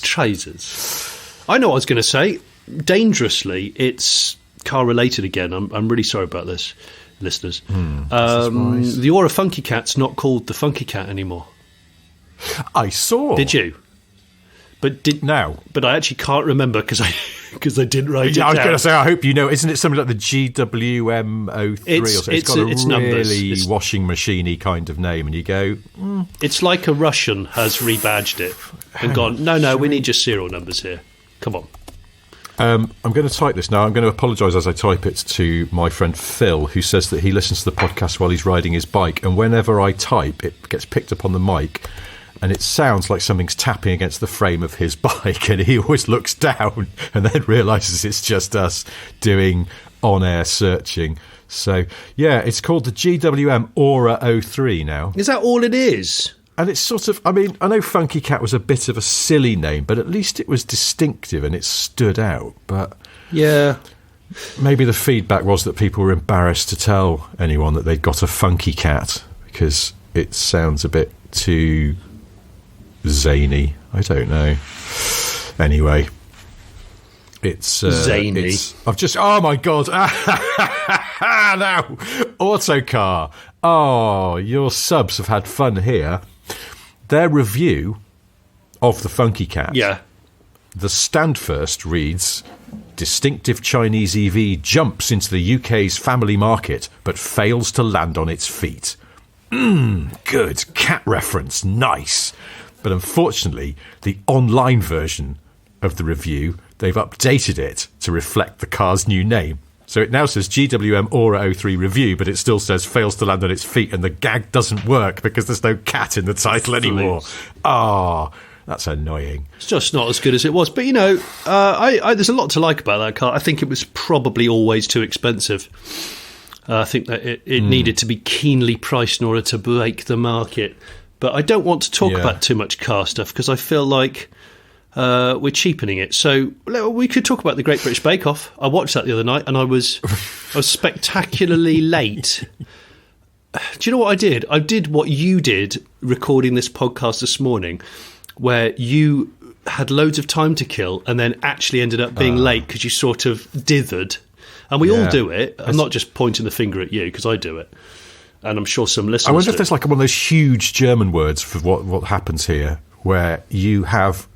Trousers. I know what I was going to say. Dangerously, it's car related again. I'm really sorry about this, listeners. The Aura Funky Cat's not called the Funky Cat anymore. I saw. Did you? No. But I actually can't remember because I didn't write it down. I was going to say, I hope you know. Isn't it something like the GWM03 or something? It's got a really washing machine-y kind of name, and you go... It's like a Russian has rebadged it and gone, no, we need your serial numbers here. Come on. I'm going to type this now. I'm going to apologise as I type it to my friend Phil, who says that he listens to the podcast while he's riding his bike, and whenever I type, it gets picked up on the mic, and it sounds like something's tapping against the frame of his bike, and he always looks down and then realises it's just us doing on-air searching. So, yeah, it's called the GWM Aura 03 now. Is that all it is? And it's sort of, I mean, I know Funky Cat was a bit of a silly name, but at least it was distinctive and it stood out. But yeah, maybe the feedback was that people were embarrassed to tell anyone that they'd got a Funky Cat because it sounds a bit too zany. I don't know. Anyway, it's zany. I've just, oh my God. Now, Autocar. Oh, your subs have had fun here. Their review of the Funky Cat The stand first reads, distinctive Chinese EV jumps into the UK's family market, but fails to land on its feet. Good. Cat reference. Nice. But unfortunately, the online version of the review, they've updated it to reflect the car's new name. So it now says GWM Aura 03 review, but it still says fails to land on its feet, and the gag doesn't work because there's no cat in the title anymore. That's annoying. It's just not as good as it was. But, you know, there's a lot to like about that car. I think it was probably always too expensive. I think that it needed to be keenly priced in order to break the market. But I don't want to talk about too much car stuff because I feel like we're cheapening it. So we could talk about the Great British Bake Off. I watched that the other night and I was spectacularly late. Do you know what I did? I did what you did recording this podcast this morning, where you had loads of time to kill and then actually ended up being late because you sort of dithered. And we all do it. I'm not just pointing the finger at you because I do it. And I'm sure some listeners I wonder do. if there's like one of those huge German words for what happens here, where you have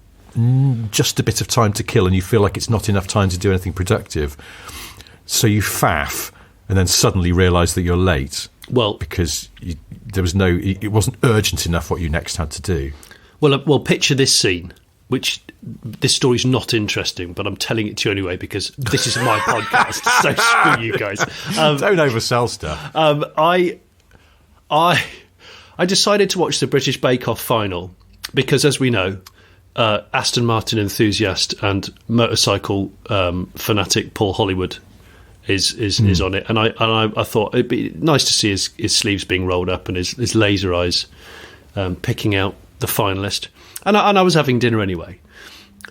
just a bit of time to kill and you feel like it's not enough time to do anything productive. So you faff and then suddenly realise that you're late. Well, because it wasn't urgent enough what you next had to do. Well, picture this scene, which this story's not interesting, but I'm telling it to you anyway because this is my podcast, so screw you guys. Don't oversell stuff. I decided to watch the British Bake Off final because, as we know, Aston Martin enthusiast and motorcycle fanatic Paul Hollywood is on it, and I thought it'd be nice to see his sleeves being rolled up and his laser eyes picking out the finalist. And I was having dinner anyway.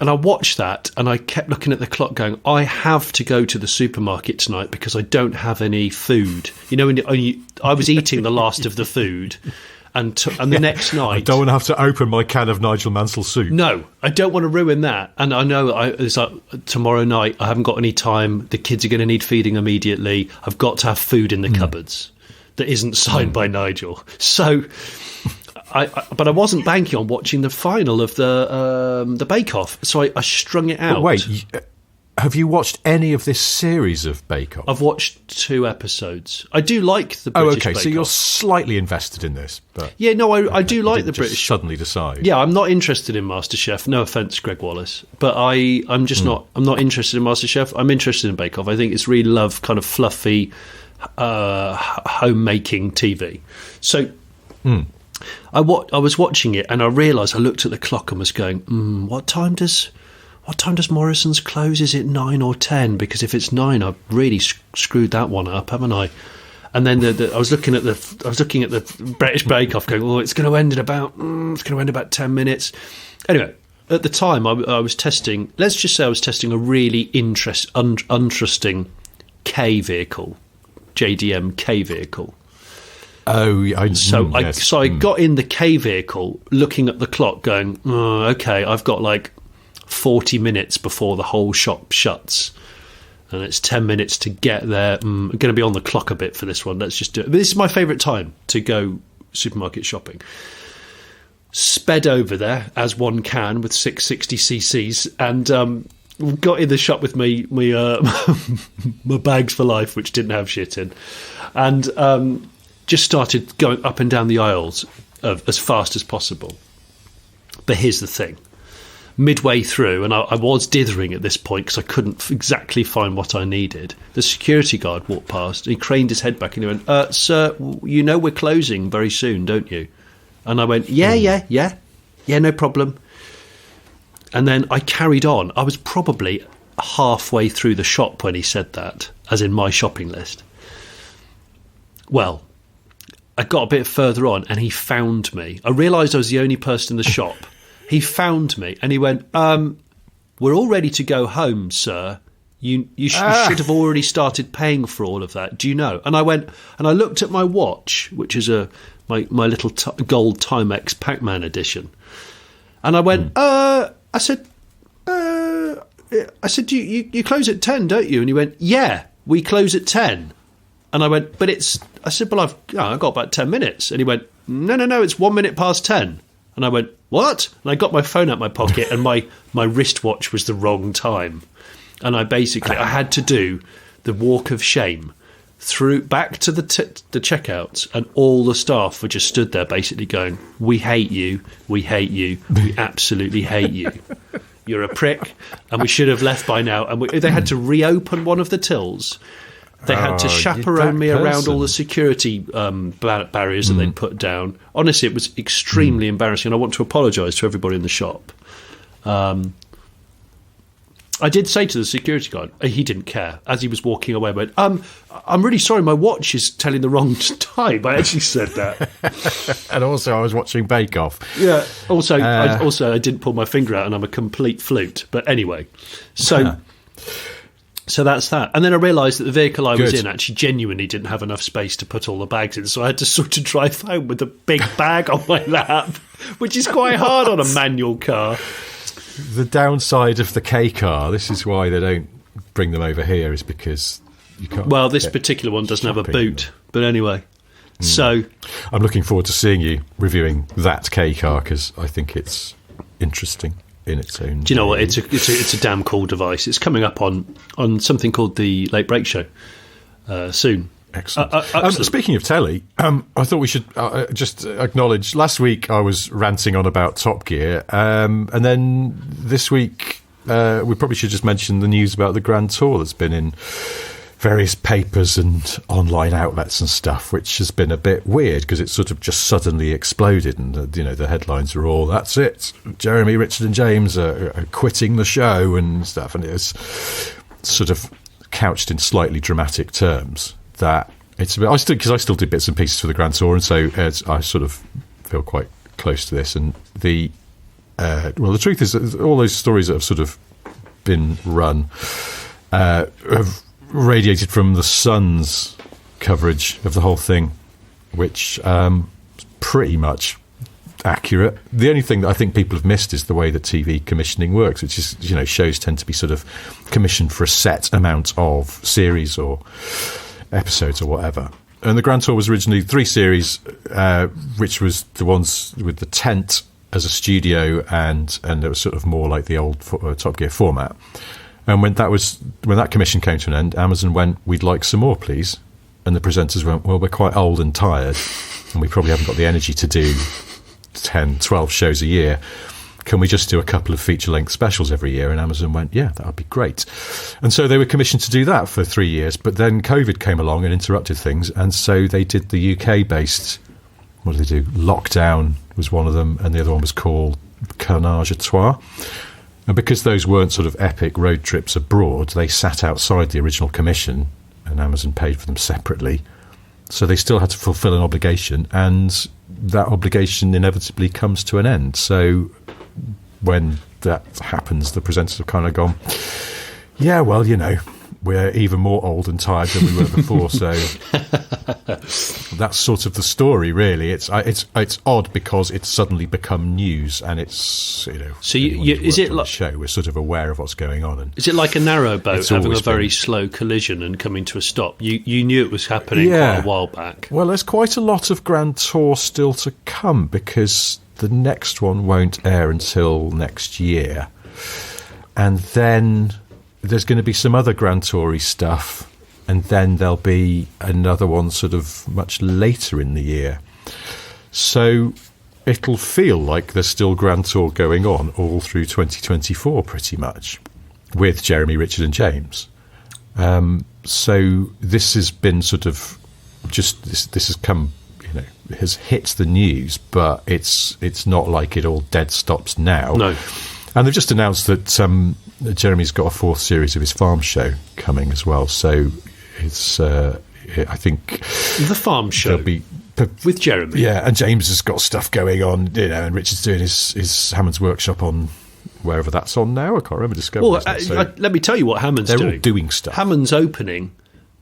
And I watched that and I kept looking at the clock going, I have to go to the supermarket tonight because I don't have any food. You know, I was eating the last of the food and the next night... I don't want to have to open my can of Nigel Mansell soup. No, I don't want to ruin that. And I know it's like tomorrow night, I haven't got any time. The kids are going to need feeding immediately. I've got to have food in the cupboards that isn't signed by Nigel. So... But I wasn't banking on watching the final of the Bake Off, so I strung it out. But wait, have you watched any of this series of Bake Off? I've watched 2 episodes. I do like the British Bake Off. So you're slightly invested in this. But yeah, no, I do like the British. Suddenly decide. Yeah, I'm not interested in MasterChef. No offence, Greg Wallace, but I'm just not. I'm not interested in MasterChef. I'm interested in Bake Off. I think it's really kind of fluffy, homemaking TV. So. I was watching it and I realised I looked at the clock and was going, what time does Morrison's close? Is it 9 or 10? Because if it's 9, I've really screwed that one up, haven't I? And then I was looking at the British Bake Off, going, it's going to end in about 10 minutes. Anyway, at the time I was testing. Let's just say I was testing a really interesting K vehicle, JDM K vehicle. So I got in the K vehicle looking at the clock going, okay, I've got like 40 minutes before the whole shop shuts and it's 10 minutes to get there. I'm going to be on the clock a bit for this one. Let's just do it. But this is my favourite time to go supermarket shopping. Sped over there as one can with 660 cc's and got in the shop with my bags for life, which didn't have shit in, and just started going up and down the aisles as fast as possible. But here's the thing. Midway through, and I was dithering at this point because I couldn't exactly find what I needed, the security guard walked past. He craned his head back and he went, sir, you know we're closing very soon, don't you? And I went, yeah, no problem. And then I carried on. I was probably halfway through the shop when he said that, as in my shopping list. Well, I got a bit further on and he found me. I realised I was the only person in the shop. He found me and he went, we're all ready to go home, sir. You should have already started paying for all of that. Do you know? And I went and I looked at my watch, which is my little gold Timex Pac-Man edition. And I went, I said, you close at 10, don't you? And he went, yeah, we close at 10. And I went, I said, well, I've got about 10 minutes. And he went, no, it's 1 minute past 10. And I went, what? And I got my phone out my pocket, and my wristwatch was the wrong time. And I had to do the walk of shame back to the checkouts, and all the staff were just stood there basically going, we hate you, we absolutely hate you. You're a prick, and we should have left by now. And they had to reopen one of the tills. They had to chaperone me around all the security barriers that they'd put down. Honestly, it was extremely embarrassing, and I want to apologise to everybody in the shop. I did say to the security guard, he didn't care, as he was walking away, went, I'm really sorry, my watch is telling the wrong time. I actually said that. And also, I was watching Bake Off. Yeah, also, I didn't pull my finger out, and I'm a complete flute. But anyway, so that's that. And then I realised that the vehicle I was in actually genuinely didn't have enough space to put all the bags in, so I had to sort of drive home with a big bag on my lap, which is quite hard on a manual car. The downside of the K car, this is why they don't bring them over here, is because you can't. Well, this particular one doesn't have a boot, but anyway. So I'm looking forward to seeing you reviewing that K car, because I think it's interesting in its own. Do you know what? It's a damn cool device. It's coming up on something called the Late Break Show soon. Excellent. Speaking of telly, I thought we should just acknowledge, last week I was ranting on about Top Gear, and then this week we probably should just mention the news about the Grand Tour that's been in various papers and online outlets and stuff, which has been a bit weird because it sort of just suddenly exploded, and the headlines are all, that's it, Jeremy, Richard and James are quitting the show and stuff, and it was sort of couched in slightly dramatic terms. That it's a bit, because I still do bits and pieces for the Grand Tour, and so I sort of feel quite close to this. And the truth is that all those stories that have sort of been run have radiated from the Sun's coverage of the whole thing, which is pretty much accurate. The only thing that I think people have missed is the way that TV commissioning works, which is, shows tend to be sort of commissioned for a set amount of series or episodes or whatever. And the Grand Tour was originally 3 series, which was the ones with the tent as a studio, and it was sort of more like the old Top Gear format. And when that commission came to an end, Amazon went, we'd like some more, please. And the presenters went, well, we're quite old and tired, and we probably haven't got the energy to do 10, 12 shows a year. Can we just do a couple of feature-length specials every year? And Amazon went, yeah, that would be great. And so they were commissioned to do that for 3 years, but then COVID came along and interrupted things, and so they did the UK-based, what did they do? Lockdown was one of them, and the other one was called Carnage à Trois. And because those weren't sort of epic road trips abroad, they sat outside the original commission, and Amazon paid for them separately. So they still had to fulfill an obligation, and that obligation inevitably comes to an end. So when that happens, the presenters have kind of gone, yeah, well, we're even more old and tired than we were before. So that's sort of the story, really. It's odd because it's suddenly become news, and it's So is it like show? We're sort of aware of what's going on. And is it like a narrowboat having a very slow collision and coming to a stop? You knew it was happening quite a while back. Well, there's quite a lot of Grand Tour still to come, because the next one won't air until next year, and then there's going to be some other Grand Tour-y stuff, and then there'll be another one sort of much later in the year. So it'll feel like there's still Grand Tour going on all through 2024, pretty much, with Jeremy, Richard and James. So this has been sort of just this has come, has hit the news, but it's not like it all dead stops now. No. And they've just announced that Jeremy's got a 4th series of his farm show coming as well. So it's, I think, the farm show with Jeremy. Yeah, and James has got stuff going on, and Richard's doing his Hammond's Workshop on wherever that's on now. I can't remember Discovery. Well, let me tell you what Hammond's doing. They're all doing stuff. Hammond's opening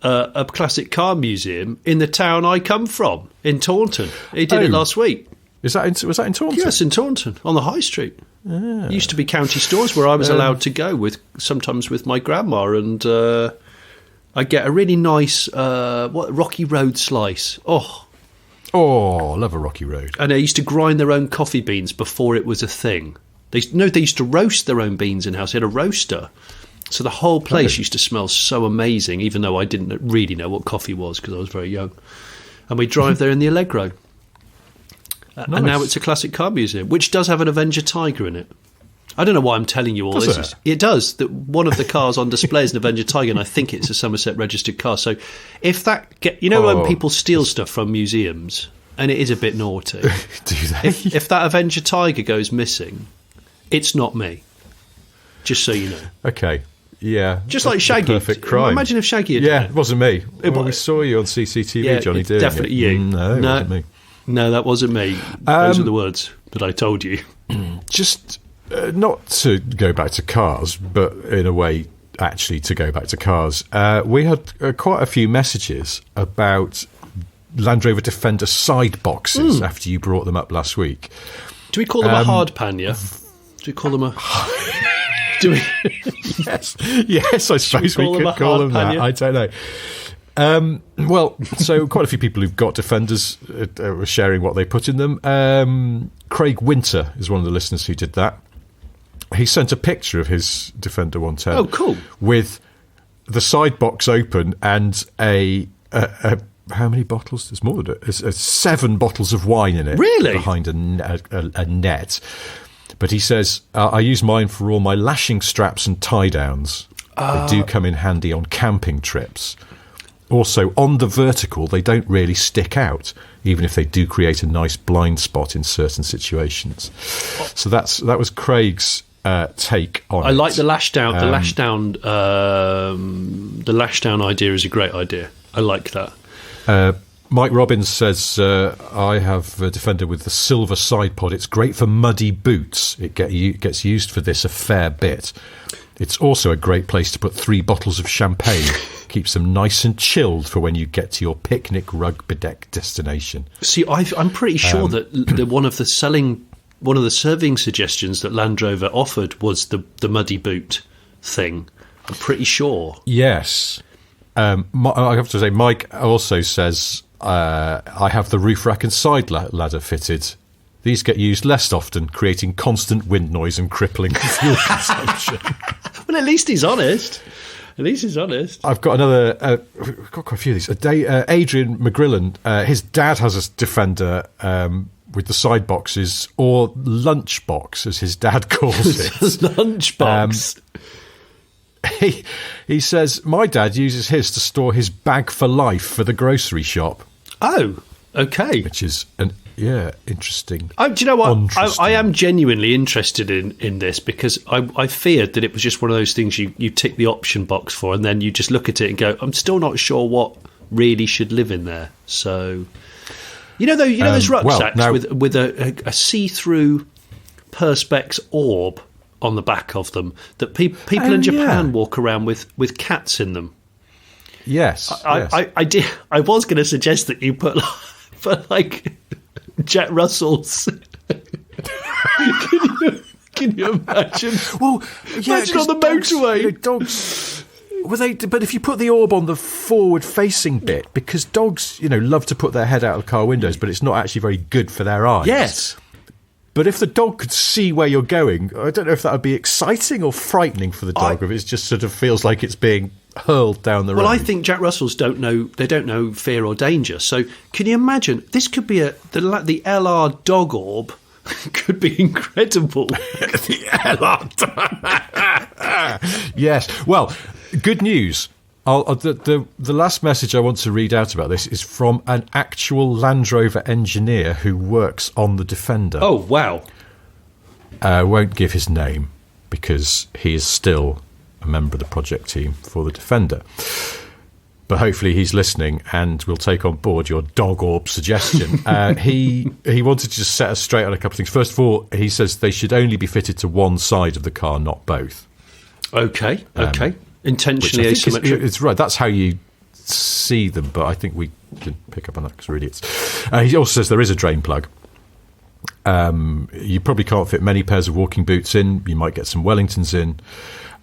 a classic car museum in the town I come from, in Taunton. He did it last week. Was that in Taunton? Yes, in Taunton, on the high street. It used to be county stores where I was allowed to go sometimes with my grandma, and I get a really nice Rocky Road slice. Oh, Oh, love a rocky road. And they used to grind their own coffee beans before it was a thing. They used to roast their own beans in-house. They had a roaster. So the whole place used to smell so amazing, even though I didn't really know what coffee was because I was very young. And we drive there in the Allegro. Nice. And now it's a classic car museum, which does have an Avenger Tiger in it. I don't know why I'm telling you all this. It does. That one of the cars on display is an Avenger Tiger, and I think it's a Somerset registered car. So if that when people steal stuff from museums, and it is a bit naughty, do they? If that Avenger Tiger goes missing, it's not me. Just so you know. Okay. Yeah. Just like Shaggy. Perfect crime. Imagine if Shaggy had done it. It wasn't me. We saw you on CCTV, Jonny, doing definitely it. you. No, it wasn't me. No, that wasn't me. Those are the words that I told you. Just not to go back to cars, but in a way, actually, to go back to cars. We had quite a few messages about Land Rover Defender side boxes after you brought them up last week. Do we call them a hard pan, yeah? Do we call them a... Do we? Yes, I suppose we could call them that. I don't know. Well, so quite a few people who've got Defenders were sharing what they put in them. Craig Winter is one of the listeners who did that. He sent a picture of his Defender 110. Oh, cool. With the side box open and a how many bottles? There's more than it. There's 7 bottles of wine in it. Really? Behind a net. But he says, I use mine for all my lashing straps and tie-downs. They do come in handy on camping trips. Also, on the vertical, they don't really stick out, even if they do create a nice blind spot in certain situations. So that was Craig's take on it. I like the lash down. The lash down idea is a great idea. I like that. Mike Robbins says, I have a Defender with the silver side pod. It's great for muddy boots. It gets used for this a fair bit. It's also a great place to put 3 bottles of champagne. Keeps them nice and chilled for when you get to your picnic rug bedecked destination. See, I'm pretty sure that one of the serving suggestions that Land Rover offered was the muddy boot thing. I'm pretty sure. Yes. I have to say, Mike also says, I have the roof rack and side ladder fitted. These get used less often, creating constant wind noise and crippling fuel consumption. Well, at least he's honest. I've got another. We've got quite a few of these. Adrian McGrillen, his dad has a Defender with the side boxes, or lunch box, as his dad calls it. Lunch box. He says, my dad uses his to store his bag for life for the grocery shop. Oh, okay. Which is interesting. Do you know what? I am genuinely interested in this because I feared that it was just one of those things you tick the option box for and then you just look at it and go, I'm still not sure what really should live in there. So, those rucksacks with a see-through Perspex orb on the back of them that people in Japan walk around with cats in them. Yes, I did. I was going to suggest that you put like Jack Russell's. Can you imagine? Well, imagine on the motorway, dogs. But if you put the orb on the forward-facing bit, because dogs, love to put their head out of car windows, but it's not actually very good for their eyes. Yes. But if the dog could see where you're going, I don't know if that would be exciting or frightening for the dog, if it just sort of feels like it's being hurled down the road. Well, I think Jack Russells don't know fear or danger. So can you imagine? This could be the LR dog orb could be incredible. The LR Yes. Well, good news. The last message I want to read out about this is from an actual Land Rover engineer who works on the Defender. Oh, wow. Won't give his name because he is still a member of the project team for the Defender. But hopefully he's listening and will take on board your dog orb suggestion. He wanted to just set us straight on a couple of things. First of all, he says they should only be fitted to one side of the car, not both. Okay. Intentionally asymmetric. It's right. That's how you see them, but I think we can pick up on that because we're idiots. He also says there is a drain plug. You probably can't fit many pairs of walking boots in. You might get some Wellingtons in.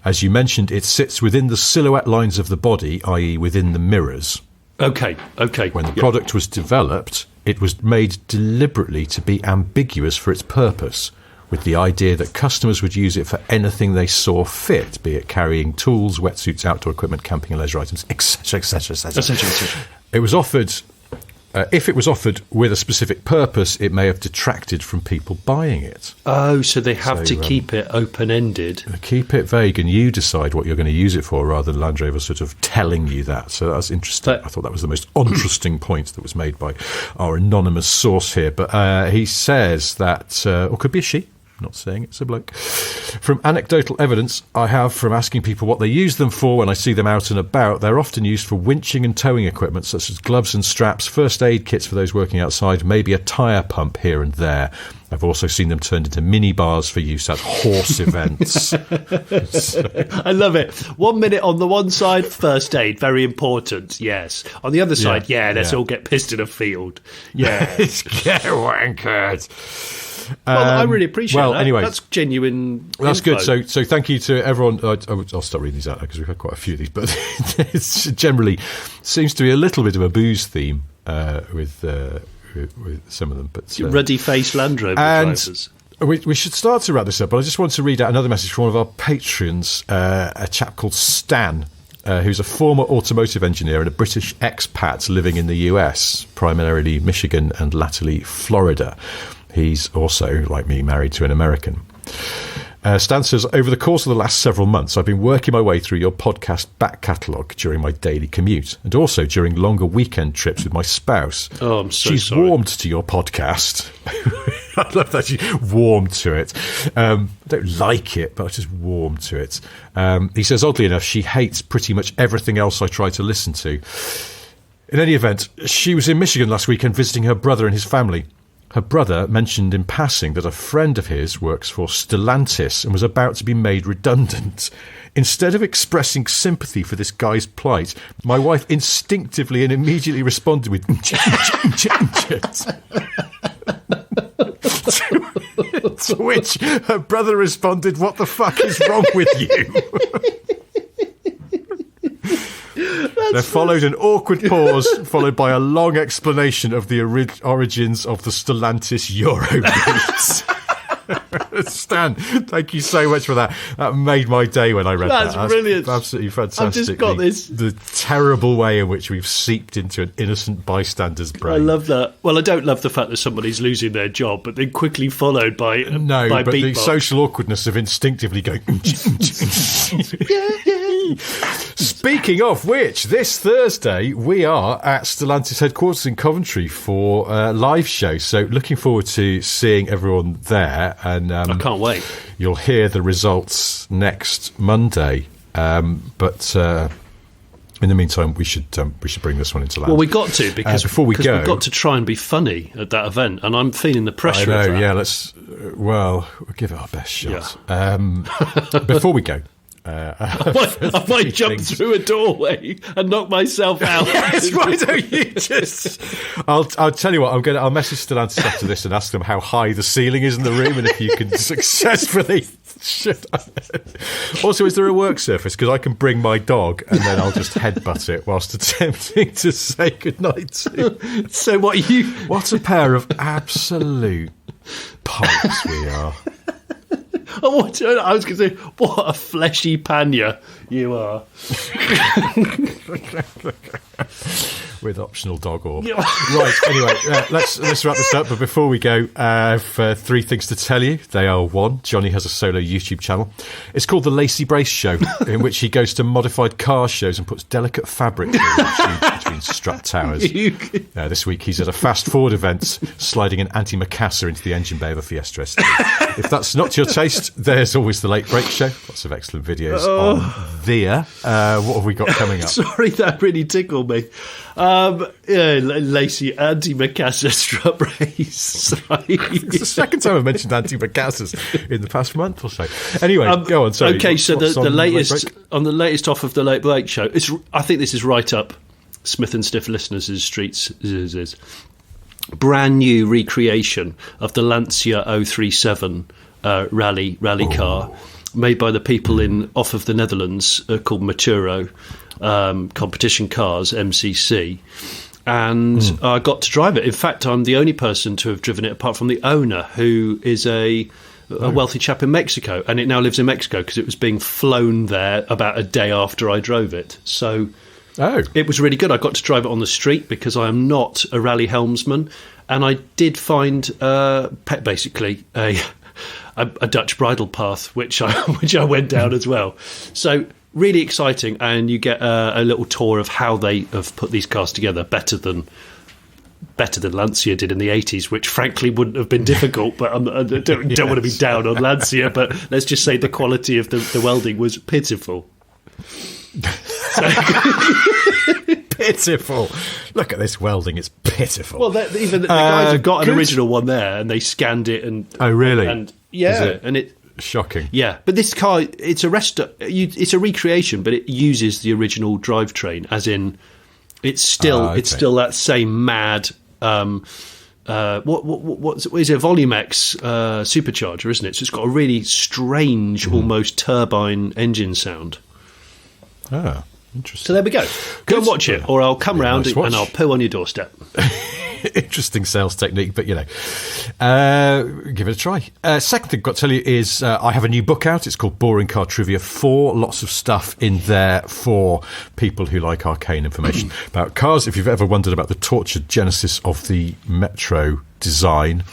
As you mentioned, it sits within the silhouette lines of the body, i.e. within the mirrors. Okay. When the product was developed, it was made deliberately to be ambiguous for its purpose, with the idea that customers would use it for anything they saw fit, be it carrying tools, wetsuits, outdoor equipment, camping and leisure items, etc., etc., etc. It was offered... if it was offered with a specific purpose, it may have detracted from people buying it. Oh, so they have to keep it open-ended. Keep it vague, and you decide what you're going to use it for, rather than Land Rover sort of telling you that. So that's interesting. I thought that was the most interesting point that was made by our anonymous source here. But he says that, or could be a she, not saying it's a bloke. From anecdotal evidence I have from asking people what they use them for when I see them out and about, they're often used for winching and towing equipment such as gloves and straps, first aid kits for those working outside, maybe a tyre pump here and there. I've also seen them turned into mini bars for use at horse events. I love it. 1 minute on the one side, first aid, very important, yes. On the other side, let's all get pissed in a field. Yeah. Get wankered. Well, I really appreciate that. Anyway, that's genuine. That's info. good. So thank you to everyone. I'll start reading these out now because we've had quite a few of these, but it generally seems to be a little bit of a booze theme with some of them. But ruddy-faced Land Rover drivers. We should start to wrap this up, but I just want to read out another message from one of our patrons, a chap called Stan, who's a former automotive engineer and a British expat living in the US, primarily Michigan and latterly Florida. He's also, like me, married to an American. Stan says, over the course of the last several months, I've been working my way through your podcast back catalogue during my daily commute and also during longer weekend trips with my spouse. Oh, I'm so She's sorry. warmed to your podcast. I love that she warmed to it. I don't like it, but I just warmed to it. He says, oddly enough, she hates pretty much everything else I try to listen to. In any event, she was in Michigan last weekend visiting her brother and his family. Her brother mentioned in passing that a friend of his works for Stellantis and was about to be made redundant. Instead of expressing sympathy for this guy's plight, my wife instinctively and immediately responded with to which her brother responded, "What the fuck is wrong with you?" There followed an awkward pause, followed by a long explanation of the origins of the Stellantis Eurobeat. Stan, thank you so much for that. That made my day when I read that. That's brilliant. Absolutely fantastic. I've just got this. The terrible way in which we've seeped into an innocent bystander's brain. I love that. Well, I don't love the fact that somebody's losing their job, but then quickly followed by but beatbox. The social awkwardness of instinctively going. Speaking of which, this Thursday we are at Stellantis headquarters in Coventry for a live show. So looking forward to seeing everyone there. And I can't wait. You'll hear the results next Monday. But in the meantime, we should bring this one into land. Well, we got to because we've got to try and be funny at that event, and I'm feeling the pressure. I know. Of that. Yeah, we'll give it our best shot. Yeah. Before we go. I might jump through a doorway and knock myself out. Yes, why don't you just? I'll tell you what. I'll message Stellantis after this and ask them how high the ceiling is in the room and if you can successfully. Also, is there a work surface? Because I can bring my dog and then I'll just headbutt it whilst attempting to say goodnight to. So what a pair of absolute punks we are. I was going to say, what a fleshy panya you are. With optional dog orb. Yeah. Right, anyway, let's wrap this up. But before we go, I have three things to tell you. They are: one, Jonny has a solo YouTube channel. It's called The Lacy Brace Show, in which he goes to modified car shows and puts delicate fabric between strut towers. This week he's at a fast forward event, sliding an antimacassar into the engine bay of a Fiesta ST. If that's not to your taste, there's always The Late Break Show. Lots of excellent videos on there. What have we got coming up? Sorry, that really tickled me. Lacy anti-macassar strut brace. It's the second time I've mentioned anti-macassars in the past month or so. Anyway, go on. Sorry. Okay, so the latest on the latest off of the Late Break Show. I think this is right up Smith and Stiff listeners' streets. Is brand new recreation of the Lancia 037 rally car, made by the people off of the Netherlands called Maturo. Competition cars, MCC, and I got to drive it. In fact, I'm the only person to have driven it apart from the owner, who is a wealthy chap in Mexico, and it now lives in Mexico because it was being flown there about a day after I drove it. So it was really good. I got to drive it on the street because I am not a rally helmsman, and I did find basically a Dutch bridle path, which I went down as well. So really exciting, and you get a little tour of how they have put these cars together better than Lancia did in the 80s, which frankly wouldn't have been difficult, but I don't want to be down on Lancia, but let's just say the quality of the welding was pitiful. Pitiful. Look at this welding, it's pitiful. Well, even the guys have got an original one there, and they scanned it. And oh, really? And yeah, and it shocking. Yeah, but this car, it's a recreation, but it uses the original drivetrain, as in it's still that same mad. What is it? Volume X supercharger, isn't it? So it's got a really strange, almost turbine engine sound. Ah, interesting. So there we go. Go and watch it, or I'll come round and I'll poo on your doorstep. Interesting sales technique, but give it a try. Second thing I've got to tell you is I have a new book out. It's called Boring Car Trivia 4. Lots of stuff in there for people who like arcane information about cars. If you've ever wondered about the tortured genesis of the Metro design,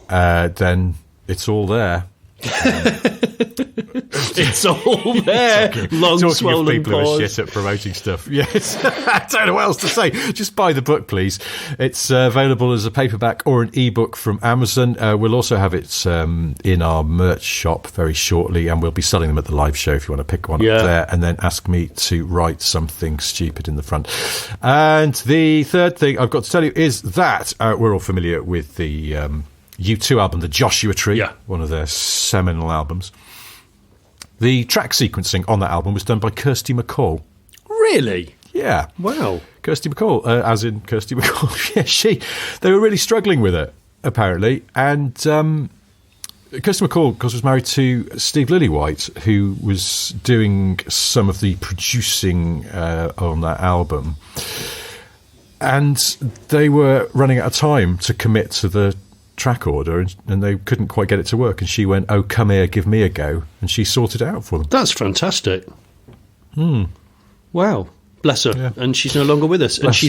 then it's all there. It's all there. Talking of people who are shit at promoting stuff. Yes, I don't know what else to say. Just buy the book, please. It's available as a paperback or an ebook from Amazon. We'll also have it in our merch shop very shortly, and we'll be selling them at the live show if you want to pick one up there, and then ask me to write something stupid in the front. And the third thing I've got to tell you is that we're all familiar with the U2 album, The Joshua Tree, one of their seminal albums. The track sequencing on that album was done by Kirsty MacColl. Really? Yeah. Wow. Kirsty MacColl, as in Kirsty MacColl. Yeah, they were really struggling with it, apparently. And Kirsty MacColl, of course, was married to Steve Lillywhite, who was doing some of the producing on that album. And they were running out of time to commit to the track order, and they couldn't quite get it to work, and she went, "Oh, come here, give me a go," and she sorted it out for them. That's fantastic. Wow, bless her. And she's no longer with us, but she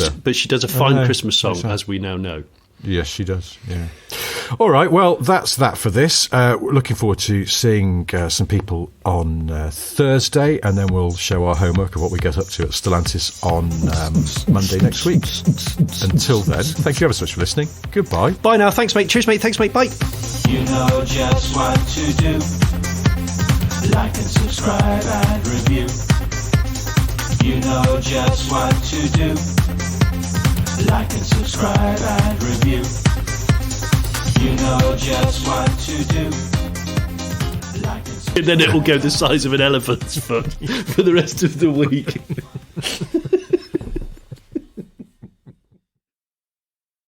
does a fine Christmas song, as we now know. Yes, she does. Yeah. All right. Well, that's that for this. Looking forward to seeing some people on Thursday, and then we'll show our homework of what we get up to at Stellantis on Monday next week. Until then, thank you ever so much for listening. Goodbye. Bye now. Thanks, mate. Cheers, mate. Thanks, mate. Bye. You know just what to do. Like and subscribe and review. You know just what to do. Like and subscribe and review. You know just what to do. Like and then it will go the size of an elephant's foot for the rest of the week.